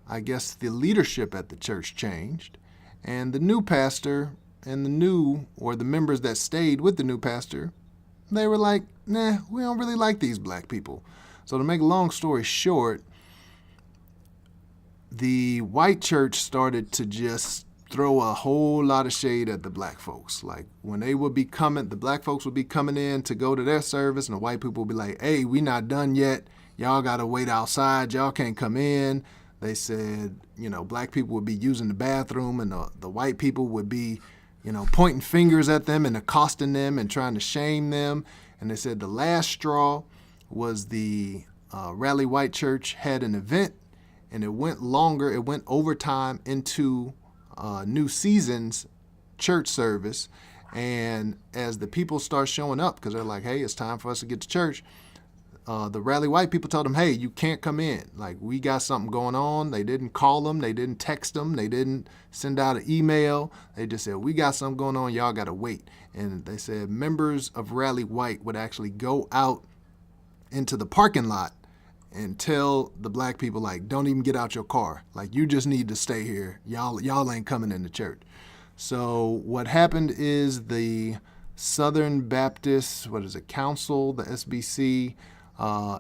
I guess, the leadership at the church changed, and the new pastor and the members that stayed with the new pastor, they were like, nah, we don't really like these black people. So to make a long story short, the white church started to just throw a whole lot of shade at the black folks. Like when they would be coming, the black folks would be coming in to go to their service, and the white people would be like, hey, we not done yet. Y'all got to wait outside. Y'all can't come in. They said, black people would be using the bathroom, and the white people would be, pointing fingers at them and accosting them and trying to shame them. And they said the last straw was the Rally White Church had an event, and it went longer. It went overtime into New Seasons church service, and as the people start showing up, because they're like, hey, it's time for us to get to church, the Rally White people told them, hey, you can't come in. Like, we got something going on. They didn't call them. They didn't text them. They didn't send out an email. They just said, we got something going on. Y'all got to wait. And they said members of Rally White would actually go out into the parking lot and tell the black people, like, don't even get out your car. Like, you just need to stay here. Y'all ain't coming into church. So what happened is the Southern Baptist, Council, the SBC,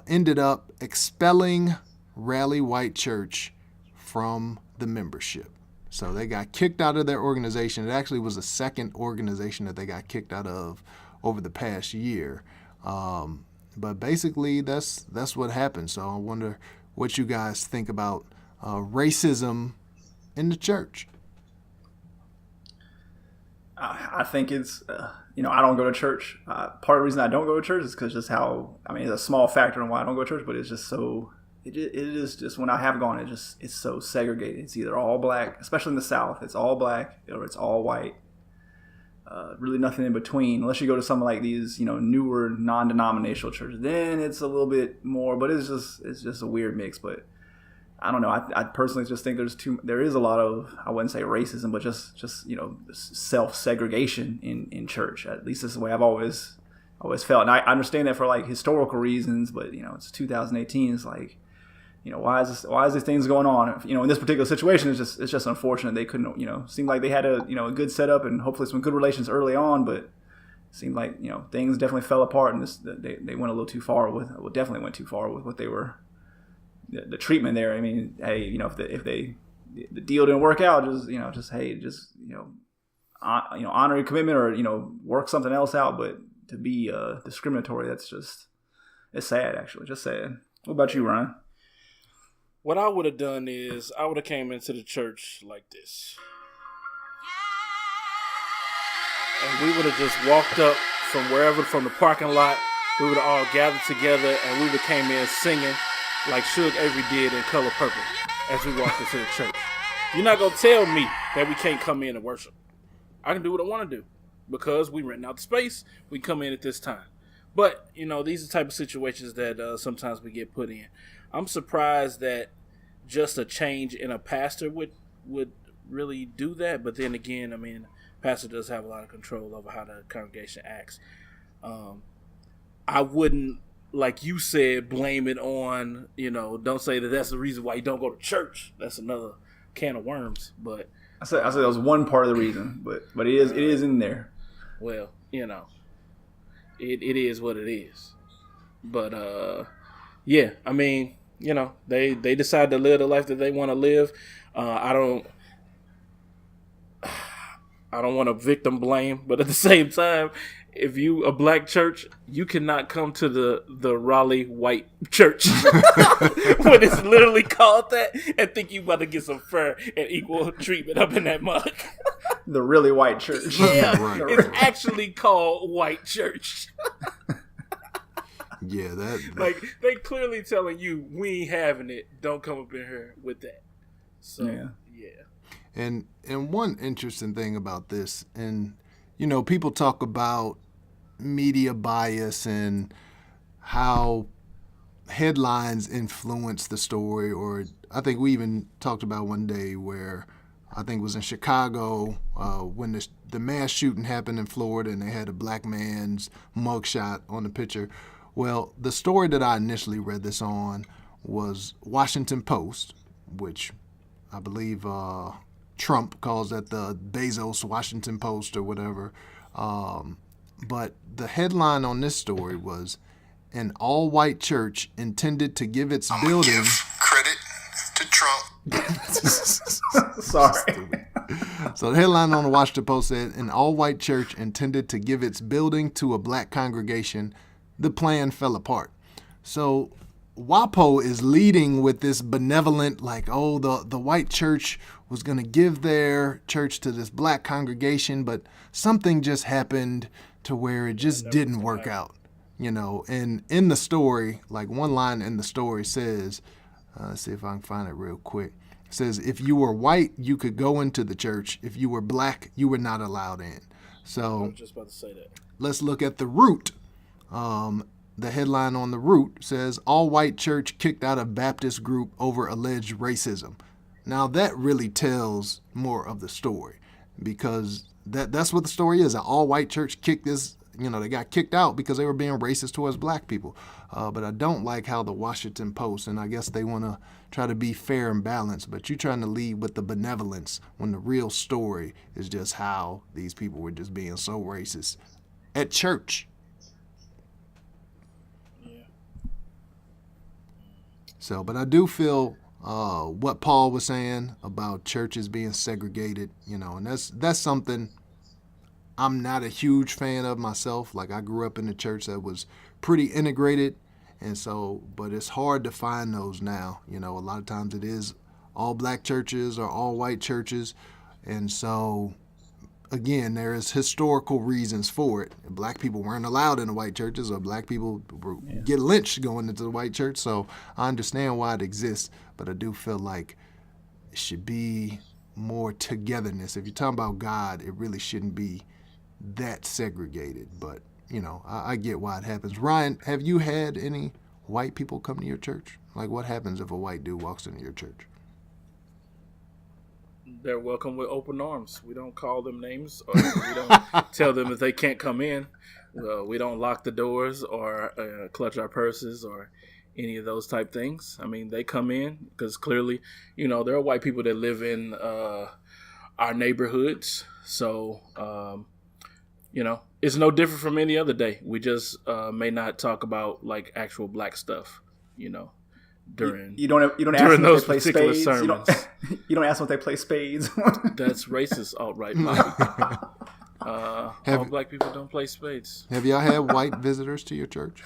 ended up expelling Rally White Church from the membership. So they got kicked out of their organization. It actually was the second organization that they got kicked out of over the past year. But basically, that's what happened. So I wonder what you guys think about racism in the church. I think it's, I don't go to church. Part of the reason I don't go to church is because just how, it's a small factor in why I don't go to church, but it's just so, it is just, when I have gone, it's so segregated. It's either all black, especially in the South, it's all black or it's all white. Really nothing in between, unless you go to some like these, newer non-denominational churches. Then it's a little bit more, but it's just a weird mix. But I don't know. I personally just think there is a lot of, I wouldn't say racism, but just self-segregation in church. At least this is the way I've always felt. And I understand that for like historical reasons, but it's 2018. It's like, why is these things going on? In this particular situation, it's just unfortunate. They couldn't, seemed like they had a good setup and hopefully some good relations early on, but it seemed like, things definitely fell apart, and they went a little too far definitely went too far with what they were, the treatment there. Hey, if the deal didn't work out, honor your commitment or, work something else out, but to be discriminatory, it's sad, actually, just sad. What about you, Ryan? What I would have done is I would have came into the church like this. And we would have just walked up from the parking lot. We would have all gathered together and we would have came in singing like Suge Avery did in Color Purple as we walked into the church. You're not going to tell me that we can't come in and worship. I can do what I want to do because we renting out the space. We come in at this time. But, these are the type of situations that sometimes we get put in. I'm surprised that just a change in a pastor would really do that. But then again, pastor does have a lot of control over how the congregation acts. I wouldn't, like you said, blame it on, don't say that that's the reason why you don't go to church. That's another can of worms. But I said that was one part of the reason, but it is in there. Well, it is what it is. But yeah, they decide to live the life that they want to live. I don't want to victim blame, but at the same time, if you a black church, you cannot come to the Raleigh white church when it's literally called that and think you about to get some fair and equal treatment up in that mug. The really white church. Yeah, Right. It's actually called white church. Yeah, that Like, they clearly telling you, we ain't having it. Don't come up in here with that. So, yeah. And one interesting thing about this, and people talk about media bias and how headlines influence the story, or I think we even talked about one day where I think it was in Chicago when the mass shooting happened in Florida and they had a black man's mugshot on the picture. Well, the story that I initially read this on was Washington Post, which I believe Trump calls that the Bezos Washington Post or whatever. But the headline on this story was, an all-white church intended to give its building... Give credit to Trump. Sorry. So the headline on the Washington Post said, an all-white church intended to give its building to a black congregation. The plan fell apart. So WAPO is leading with this benevolent, like, the white church was going to give their church to this black congregation, but something just happened to where it just didn't work out, And in the story, like one line in the story says, let's see if I can find it real quick. It says, if you were white, you could go into the church. If you were black, you were not allowed in. So I was just about to say that. Let's look at the root. The headline on the root says, all-white church kicked out of Baptist group over alleged racism. Now, that really tells more of the story, because that's what the story is. An all-white church kicked this, they got kicked out because they were being racist towards black people. But I don't like how the Washington Post, and I guess they want to try to be fair and balanced, but you're trying to lead with the benevolence when the real story is just how these people were just being so racist at church. So, but I do feel what Paul was saying about churches being segregated, and that's something I'm not a huge fan of myself. Like, I grew up in a church that was pretty integrated, and so, but it's hard to find those now. A lot of times it is all black churches or all white churches, and so, again, there is historical reasons for it. Black people weren't allowed in the white churches, or black people get lynched going into the white church, so I understand why it exists, but I do feel like it should be more togetherness. If you're talking about God, it really shouldn't be that segregated, but I get why it happens. Ryan, have you had any white people come to your church? Like, what happens if a white dude walks into your church? They're welcome with open arms. We don't call them names, or we don't tell them that they can't come in. We don't lock the doors or clutch our purses or any of those type things. I mean, they come in because clearly, there are white people that live in our neighborhoods. So, it's no different from any other day. We just may not talk about like actual black stuff, during you don't ask them those if they play particular spades. sermons. You don't ask them if they play spades. That's racist, alt-right. All black people don't play spades. Have y'all had white visitors to your church?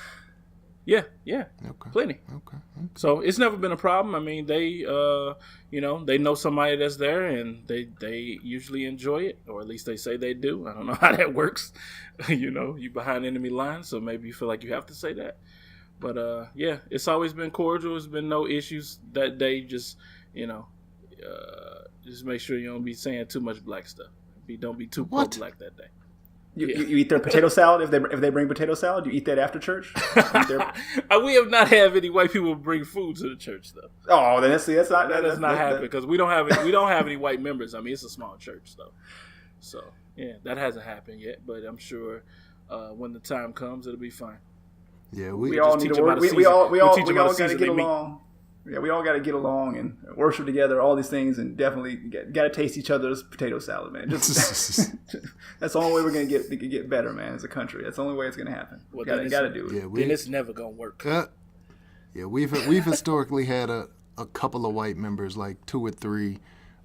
Yeah, Okay. plenty. Okay. So it's never been a problem. I mean, they, they know somebody that's there, and they usually enjoy it, or at least they say they do. I don't know how that works. You behind enemy lines, so maybe you feel like you have to say that. But it's always been cordial. There's been no issues that day. Just just make sure you don't be saying too much black stuff. Don't be too pro-black that day. You eat their potato salad if they bring potato salad. You eat that after church. We have not had any white people bring food to the church though. Oh, then that's not that does not happen because we don't have any white members. I mean, it's a small church though, so yeah, that hasn't happened yet. But I'm sure when the time comes, it'll be fine. Yeah, we all need to work. We all got to get along. Yeah, we all got to get along and worship together, all these things, and definitely got to taste each other's potato salad, man. Just that's the only way we're gonna get better, man. As a country, that's the only way it's gonna happen. Well, got to do it. Yeah, then it's never gonna work. We've historically had a couple of white members, like 2 or 3,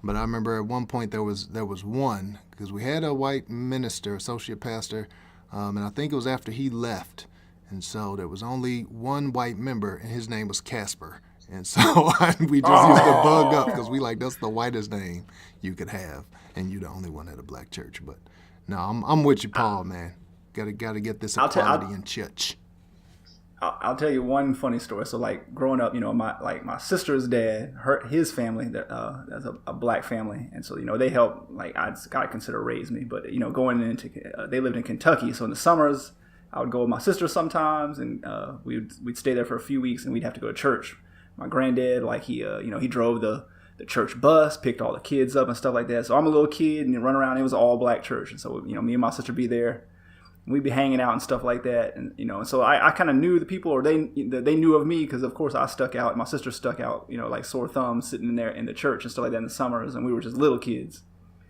but I remember at one point there was one because we had a white minister, associate pastor, and I think it was after he left, and so there was only one white member, and his name was Casper. And so we just used to bug up because we like, that's the whitest name you could have, and you're the only one at a black church. But no, I'm with you, Paul, man. Gotta get this equality in church. I'll tell you one funny story. So like growing up, my sister's dad, his family, that's a black family, and so they helped, like I'd consider raise me. But going into they lived in Kentucky, so in the summers I would go with my sister sometimes, and we'd stay there for a few weeks, and we'd have to go to church. My granddad, like he drove the church bus, picked all the kids up and stuff like that. So I'm a little kid and run around. It was an all black church, and so me and my sister be there. We'd be hanging out and stuff like that, and and so I kind of knew the people, or they knew of me because of course I stuck out. My sister stuck out, like sore thumbs sitting in there in the church and stuff like that in the summers, and we were just little kids.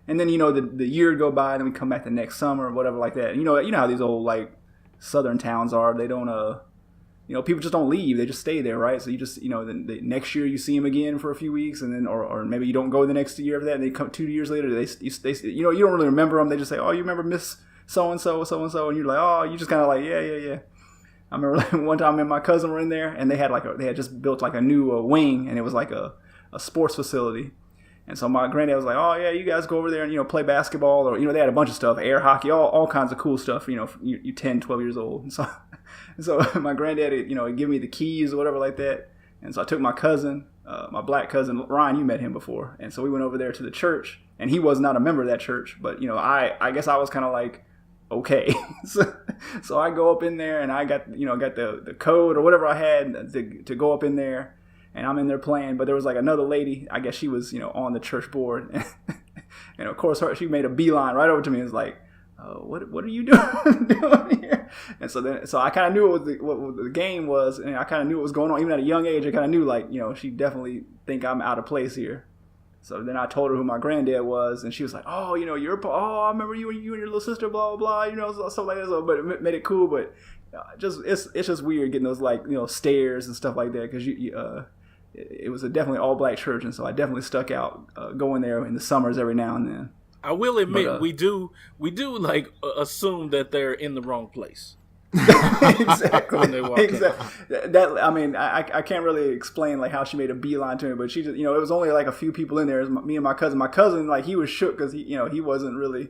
And then the year would go by, and then we come back the next summer or whatever like that. And you know how these old like southern towns are. They don't people just don't leave. They just stay there, right? So you just, the next year you see them again for a few weeks, and then, or maybe you don't go the next year after that, and they come 2 years later. They you don't really remember them. They just say, oh, you remember Miss so and so, and you're like, oh, you just kind of like, yeah. I remember one time me and my cousin were in there, and they had just built like a new wing, and it was like a sports facility. And so my granddad was like, oh yeah, you guys go over there and play basketball, or they had a bunch of stuff, air hockey, all kinds of cool stuff. You 10, 12 years old, and so my granddad, he'd give me the keys or whatever like that. And so I took my cousin, my black cousin, Ryan, you met him before. And so we went over there to the church, and he was not a member of that church. But, I guess I was kind of like, okay. so I go up in there, and I got the code or whatever I had to go up in there. And I'm in there playing. But there was like another lady, I guess she was, on the church board. And of course, she made a beeline right over to me and was like, what are you doing here? And so I kind of knew what the game was, and I kind of knew what was going on. Even at a young age, I kind of knew, like, she definitely think I'm out of place here. So then I told her who my granddad was, and she was like, oh, I remember you and your little sister, blah, blah, blah, stuff like that. So, but it made it cool, but it's just weird getting those, like, stares and stuff like that, because it was a definitely all black church, and so I definitely stuck out going there in the summers every now and then. I will admit, we do like assume that they're in the wrong place. Exactly. When they walk in. That I mean, I can't really explain like how she made a beeline to me, but she just, it was only like a few people in there. It was me and my cousin. My cousin, like, he was shook because he wasn't really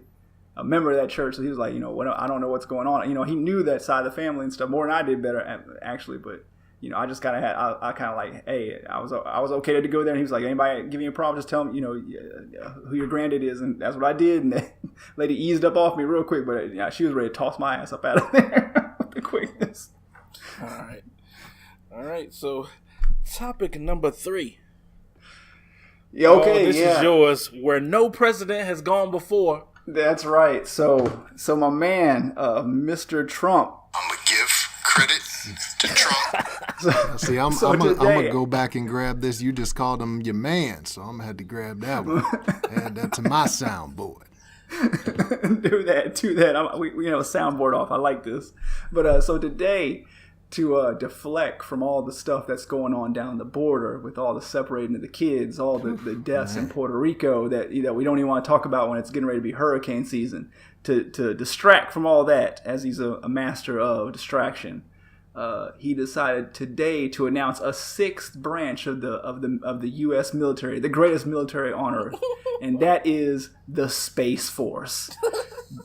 a member of that church, so he was like, I don't know what's going on. He knew that side of the family and stuff more than I did, better actually, but. I just kind of I kind of like, hey, I was okay to go there, and he was like, anybody give me a problem, just tell him, who your granddad is, and that's what I did, and the lady eased up off me real quick, but she was ready to toss my ass up out of there with the quickness. All right. So, topic number 3. Yeah, okay, this is yours. Where no president has gone before. That's right. So my man, Mr. Trump. I'm gonna give credit to Trump. See, I'm gonna go back and grab this. You just called him your man, so I'm gonna have to grab that one. Add that to my soundboard. do that. We have a soundboard off. I like this. But so today, to deflect from all the stuff that's going on down the border with all the separating of the kids, all the deaths in Puerto Rico that we don't even want to talk about when it's getting ready to be hurricane season, to distract from all that, as he's a master of distraction. He decided today to announce a 6th branch of the U.S. military, the greatest military on earth, and that is the Space Force.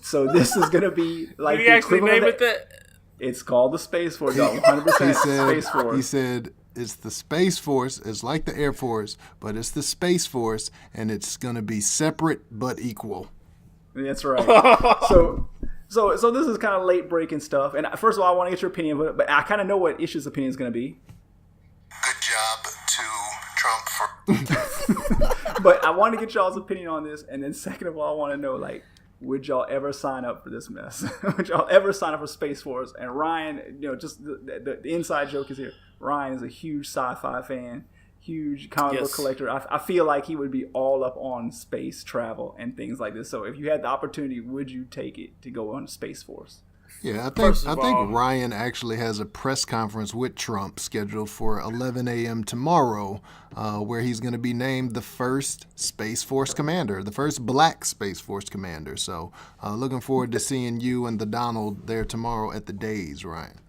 So this is going to be like Did he actually name it that? It's called the Space Force, 100% Space Force. He said it's the Space Force. It's like the Air Force, but it's the Space Force, and it's going to be separate but equal. That's right. So this is kind of late breaking stuff. And first of all, I want to get your opinion, but I kind of know what Ish's opinion is going to be. Good job to Trump for. But I want to get y'all's opinion on this. And then second of all, I want to know, like, would y'all ever sign up for this mess? Would y'all ever sign up for Space Force? And Ryan, just the inside joke is here. Ryan is a huge sci-fi fan. Huge comic book collector. I feel like he would be all up on space travel and things like this. So if you had the opportunity, would you take it to go on Space Force? Yeah, I think Ryan actually has a press conference with Trump scheduled for 11 a.m. tomorrow, where he's going to be named the first Space Force commander, the first black Space Force commander. So looking forward to seeing you and the Donald there tomorrow at the Days, Ryan.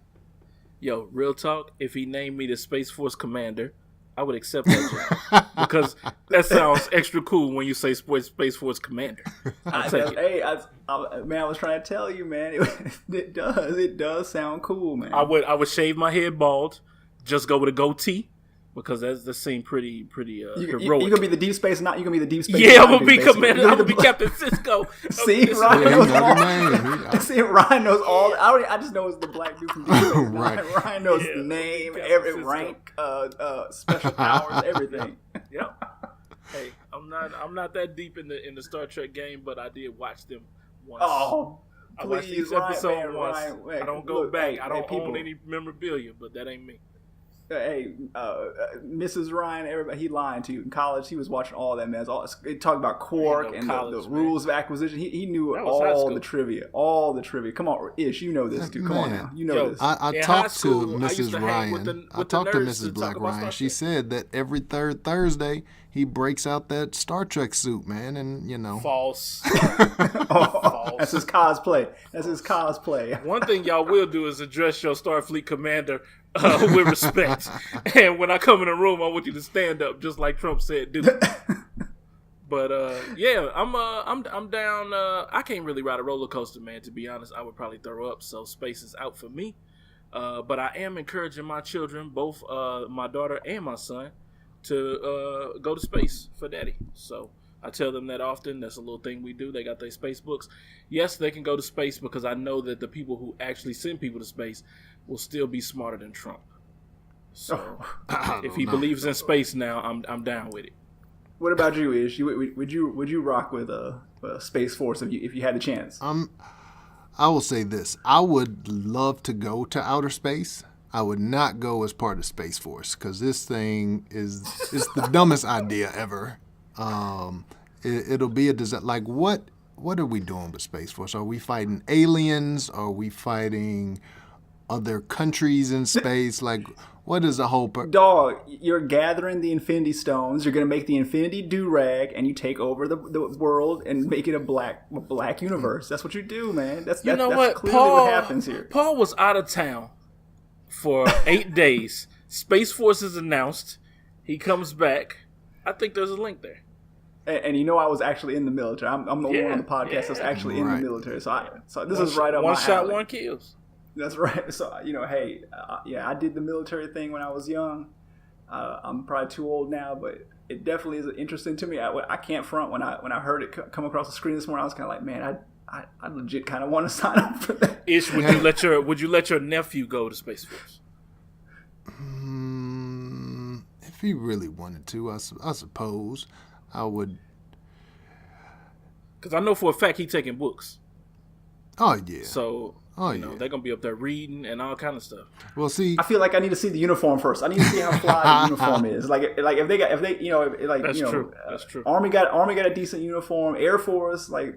Yo, real talk, if he named me the Space Force commander, I would accept that job because that sounds extra cool when you say Space Force commander. I'll take it. Hey, I was trying to tell you, man. It does sound cool, man. I would shave my head bald, just go with a goatee because that seems pretty heroic. You gonna be the Deep Space? Not you gonna be the Deep Space? Yeah, I'm gonna be commander. I'm gonna be Captain Cisco. See, Ryan knows all. See, Ryan knows all. I just know it's the black dude from Deep Space. Right. Ryan knows the name, every rank, special powers, everything. Yep. Hey, I'm not that deep in the Star Trek game, but I did watch them once. Oh, I watched each episode once. I don't go back. I don't own any memorabilia, but that ain't me. Hey, Mrs. Ryan, everybody, he lying to you. In college, he was watching all that, man. He talked about Quark and the rules of acquisition. He knew all the trivia. All the trivia. Come on, Ish, you know this, dude. Come on now. You know this. I talked to Mrs. Ryan. I talked to Mrs. Black Ryan. She said that every third Thursday, he breaks out that Star Trek suit, man, and, False. False. That's his cosplay. One thing y'all will do is address your Starfleet commander with respect. And when I come in the room, I want you to stand up, just like Trump said, do. But yeah, I'm down. I can't really ride a roller coaster, man. To be honest, I would probably throw up. So space is out for me. But I am encouraging my children, both my daughter and my son, to go to space for daddy. So I tell them that often. That's a little thing we do. They got their space books. Yes, they can go to space because I know that the people who actually send people to space will still be smarter than Trump. So if he believes in space now, I'm down with it. What about you, Ish? Would you rock with a Space Force if you had the chance? I will say this: I would love to go to outer space. I would not go as part of Space Force because this thing is the dumbest idea ever. It'll be a disaster. Like what are we doing with Space Force? Are we fighting aliens? Are we fighting other countries in space? Like What is the whole Dog, you're gathering the Infinity Stones. You're going to make the Infinity Do-Rag, and you take over the world and make it a black universe. That's what you do, man. That's clearly what happens here. Paul was out of town for 8 days. Space Force is announced. He comes back. I think there's a link there. And you know I was actually in the military. I'm the only one on the podcast that's actually in the military. So this is right up my alley. One shot, one kills. That's right. So, hey, I did the military thing when I was young. I'm probably too old now, but it definitely is interesting to me. I can't front when I heard it come across the screen this morning. I was kind of like, man, I legit kind of want to sign up for that. Ish, would you let your nephew go to Space Force? If he really wanted to, I suppose I would. Because I know for a fact he's taking books. Oh yeah. So they're gonna be up there reading and all kind of stuff. Well, see, I feel like I need to see the uniform first. I need to see how fly the uniform is. Like if they That's true. Army got a decent uniform. Air Force the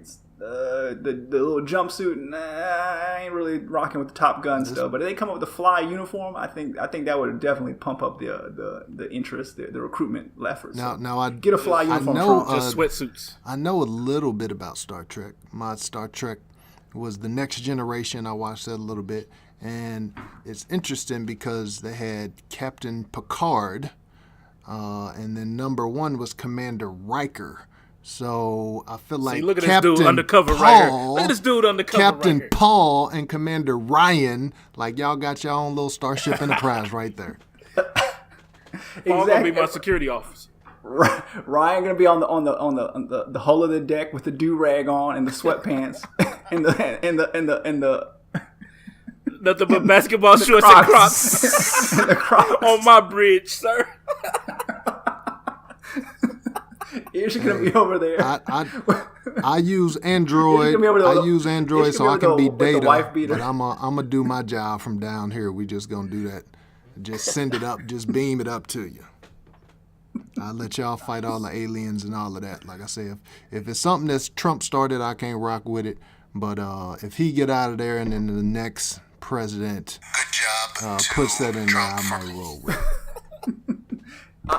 little jumpsuit. I ain't really rocking with the Top Gun stuff. But if they come up with a fly uniform, I think that would definitely pump up the interest, the recruitment efforts. Now I get a fly uniform. Just sweatsuits. I know a little bit about Star Trek. My Star Trek was The Next Generation. I watched that a little bit, and it's interesting because they had Captain Picard, and then number 1 was Commander Riker. So I feel like look at Captain this dude undercover Paul, right here. Look at this dude undercover Captain right here. Paul and Commander Ryan, like y'all got your own little Starship Enterprise right there. Paul gonna be my security officer. Ryan gonna be on the hull of the deck with the do-rag on and the sweatpants and the nothing but basketball shorts and Crocs. And the Crocs on my bridge, sir. Ish gonna be over there. I use Android. So I can be data. But I'm gonna do my job from down here. We just gonna do that. Just send it up. Just beam it up to you. I'll let y'all fight all the aliens and all of that. Like I said, if it's something that's Trump started, I can't rock with it. But if he get out of there and then the next president puts that in there, I might roll with it.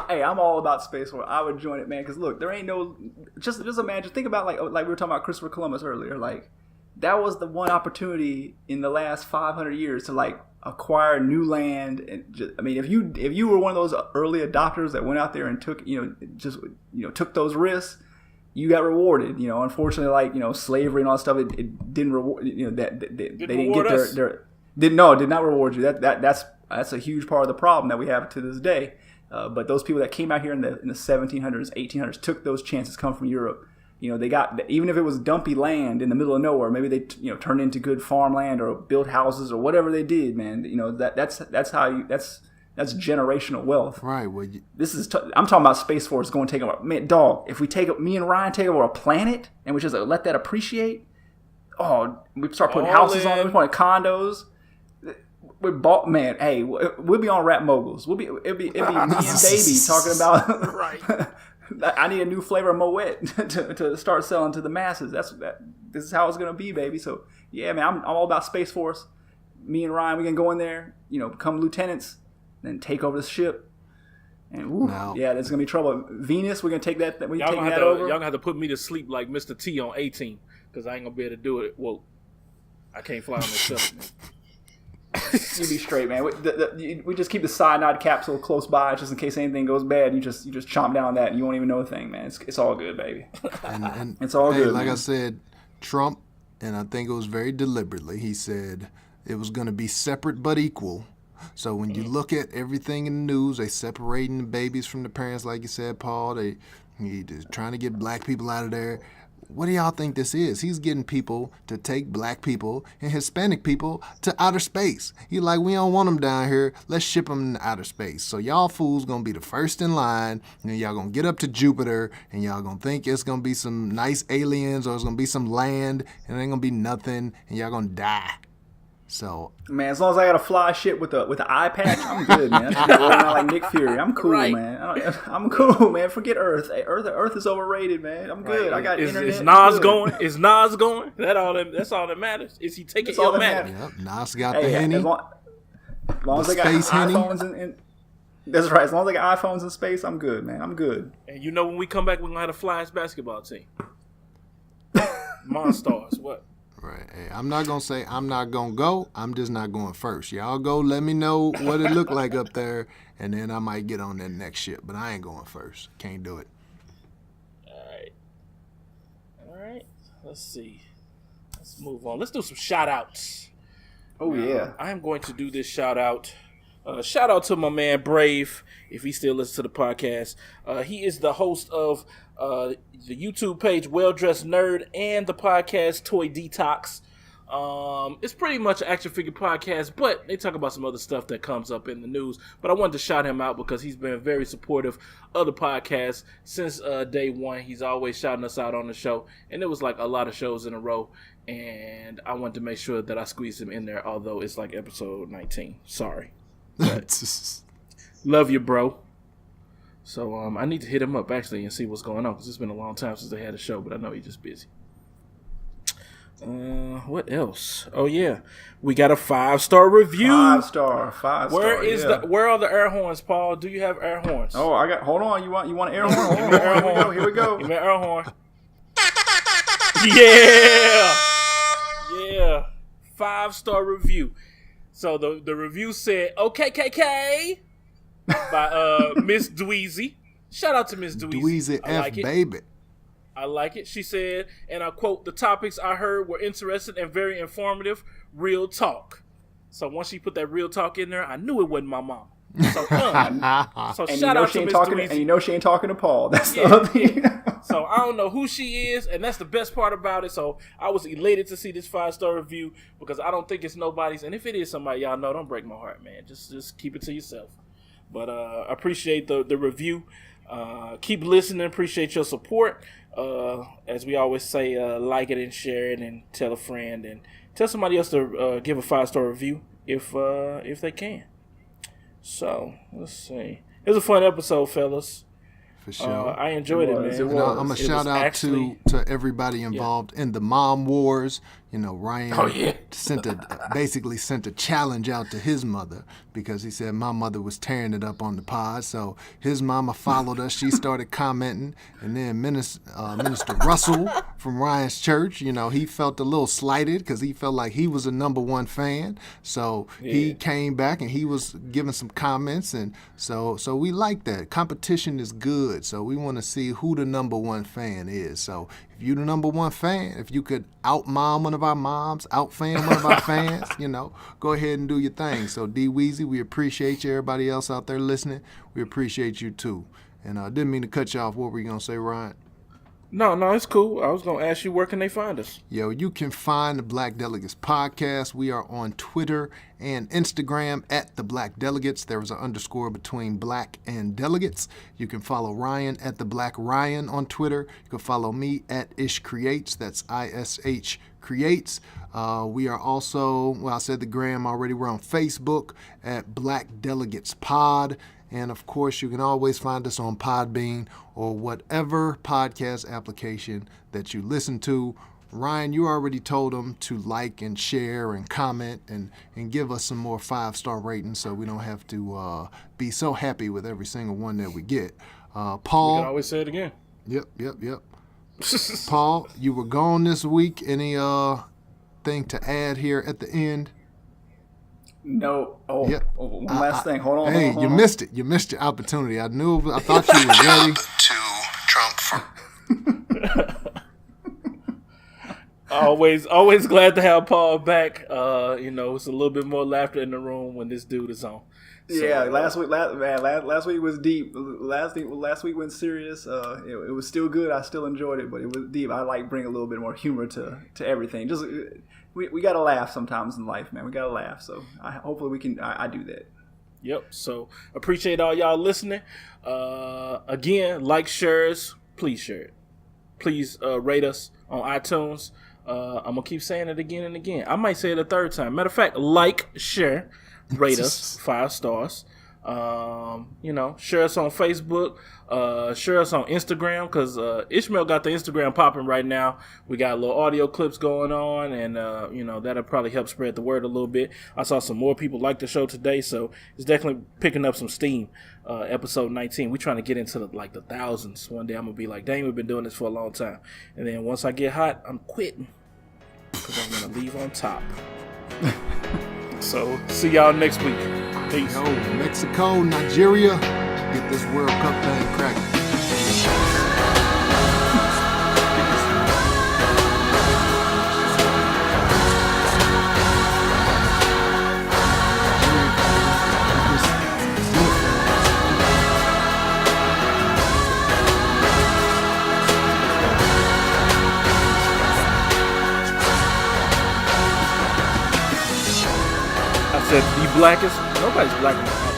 Hey, I'm all about Space Force. I would join it, man. Because look, there ain't no just imagine. Think about like we were talking about Christopher Columbus earlier. Like that was the one opportunity in the last 500 years to like acquire new land. And just, I mean, if you were one of those early adopters that went out there and took took those risks, you got rewarded. Unfortunately, like slavery and all that stuff, it didn't reward. That they didn't get their did not reward you. That's a huge part of the problem that we have to this day. But those people that came out here in the 1700s, 1800s took those chances, come from Europe. They got, even if it was dumpy land in the middle of nowhere, maybe they turned into good farmland or built houses or whatever they did, man. That's generational wealth. Right. Well, I'm talking about Space Force going to take over. Man, dog, if me and Ryan take over a planet and we just let that appreciate, we start putting houses on it, we put condos. Man, hey, we'll be on Rap Moguls. It'll be me and Baby talking about. Right. I need a new flavor of Moet to start selling to the masses. This is how it's gonna be, baby. So yeah, man, I'm all about Space Force. Me and Ryan, we can go in there, become lieutenants, then take over the ship. And there's gonna be trouble. Venus, we're gonna take that. Over. Y'all gonna have to put me to sleep like Mr. T on 18 because I ain't gonna be able to do it. Whoa, I can't fly on this stuff. You be straight, man. We just keep the cyanide capsule close by just in case anything goes bad. You just chomp down that and you won't even know a thing, man. It's all good, baby. And it's all good. Like man. I said, Trump, and I think it was very deliberately, he said it was going to be separate but equal. So when you look at everything in the news, they separating the babies from the parents, like you said, Paul. They're trying to get black people out of there. What do y'all think this is? He's getting people to take black people and Hispanic people to outer space. He's like, we don't want them down here. Let's ship them into outer space. So y'all fools going to be the first in line, and then y'all going to get up to Jupiter, and y'all going to think it's going to be some nice aliens or it's going to be some land, and it ain't going to be nothing, and y'all going to die. So, man, as long as I got a fly shit with the eye patch, I'm good, man. I'm rolling out like Nick Fury. I'm cool, right. Man. I'm cool, man. Forget Earth. Hey, Earth is overrated, man. I'm good. Right. I got internet. Is Nas going? Is Nas going? That's all that matters. Is he taking it? Matters. Yep. Nas got the Henny. As long as they got iPhones and that's right. As long as they got iPhones in space, I'm good, man. I'm good. And you know when we come back, we're going to have a Flyers basketball team. Monstars, what? Right. Hey, I'm not going to say I'm not going to go. I'm just not going first. Y'all go let me know what it look like up there, and then I might get on that next ship. But I ain't going first. Can't do it. All right. Let's see. Let's move on. Let's do some shout-outs. Oh, yeah. I am going to do this shout-out. Shout out to my man Brave, if he still listens to the podcast. He is the host of the YouTube page Well Dressed Nerd and the podcast Toy Detox. It's pretty much an action figure podcast, but they talk about some other stuff that comes up in the news. But I wanted to shout him out because he's been very supportive of the podcast since day one. He's always shouting us out on the show, and it was like a lot of shows in a row. And I wanted to make sure that I squeezed him in there, although it's like episode 19. Sorry. Love you, bro. So I need to hit him up actually and see what's going on because it's been a long time since they had a show, but I know he's just busy. What else? Oh yeah, we got a 5-star review. 5-star. Where are the air horns, Paul? Do you have air horns? Oh, I got. Hold on. You want an air horn? Hold on. Here we go. Give me an air horn. Yeah. 5-star review. So the review said, "Okay, KK," by Miss Dweezy. Shout out to Miss Dweezy. Dweezy F baby. I like it. She said, and I quote, "The topics I heard were interesting and very informative. Real talk." So once she put that real talk in there, I knew it wasn't my mom. So, shout out to Miss Dweezy. And you know she ain't talking to Paul. That's the other thing. So I don't know who she is, and that's the best part about it. So I was elated to see this 5-star review because I don't think it's nobody's. And if it is somebody y'all know, don't break my heart, man. Just keep it to yourself. But I appreciate the review. Keep listening. Appreciate your support. As we always say, like it and share it and tell a friend and tell somebody else to give a 5-star review if they can. So let's see. It was a fun episode, fellas. For sure. I enjoyed it, man. I'm going to shout out to everybody involved in the Mom Wars. You know, Ryan basically sent a challenge out to his mother because he said my mother was tearing it up on the pod. So his mama followed us. She started commenting. And then Minister Russell from Ryan's church, you know, he felt a little slighted because he felt like he was a number one fan. So he came back and he was giving some comments. And so we like that. Competition is good. So we want to see who the number one fan is. So if you the number one fan, if you could out-mom one of our moms, out-fan one of our fans, you know, go ahead and do your thing. So D Weezy, we appreciate you. Everybody else out there listening, we appreciate you too. And I didn't mean to cut you off. What were you going to say, Ryan? No, it's cool. I was going to ask you, where can they find us? Yo, you can find the Black Delegates Podcast. We are on Twitter and Instagram at the Black Delegates. There is an underscore between Black and Delegates. You can follow Ryan at the Black Ryan on Twitter. You can follow me at Ish Creates. That's ISH Creates. We are also, well, I said the gram already. We're on Facebook at Black Delegates Pod. And, of course, you can always find us on Podbean or whatever podcast application that you listen to. Ryan, you already told them to like and share and comment and give us some more 5-star ratings so we don't have to be so happy with every single one that we get. Paul. You can always say it again. Yep. Paul, you were gone this week. Any thing to add here at the end? No. Oh, yep. One last thing. Hold on. Hey, you missed it. You missed your opportunity. I thought you were ready. To Trump for Always glad to have Paul back. You know, it's a little bit more laughter in the room when this dude is on. So, yeah, last week was deep. Last week went serious. It was still good. I still enjoyed it, but it was deep. I like bring a little bit more humor to everything. Just we gotta laugh sometimes in life, man. We gotta laugh. So hopefully we can. I do that. Yep. So appreciate all y'all listening. Again, like, shares, please share it. Please rate us on iTunes. I'm gonna keep saying it again and again. I might say it a third time. Matter of fact, like, share, rate us 5 stars. Share us on Facebook. Share us on Instagram because Ishmael got the Instagram popping right now. We got little audio clips going on, and that'll probably help spread the word a little bit. I saw some more people like the show today, so it's definitely picking up some steam. Episode 19, we trying to get into the thousands. One day I'm gonna be like, dang, we've been doing this for a long time, and then once I get hot, I'm quitting because I'm gonna leave on top. So see y'all next week. Peace. Yo, Mexico, Nigeria, get this World Cup thing cracking. I said the blackest. Nobody's black enough.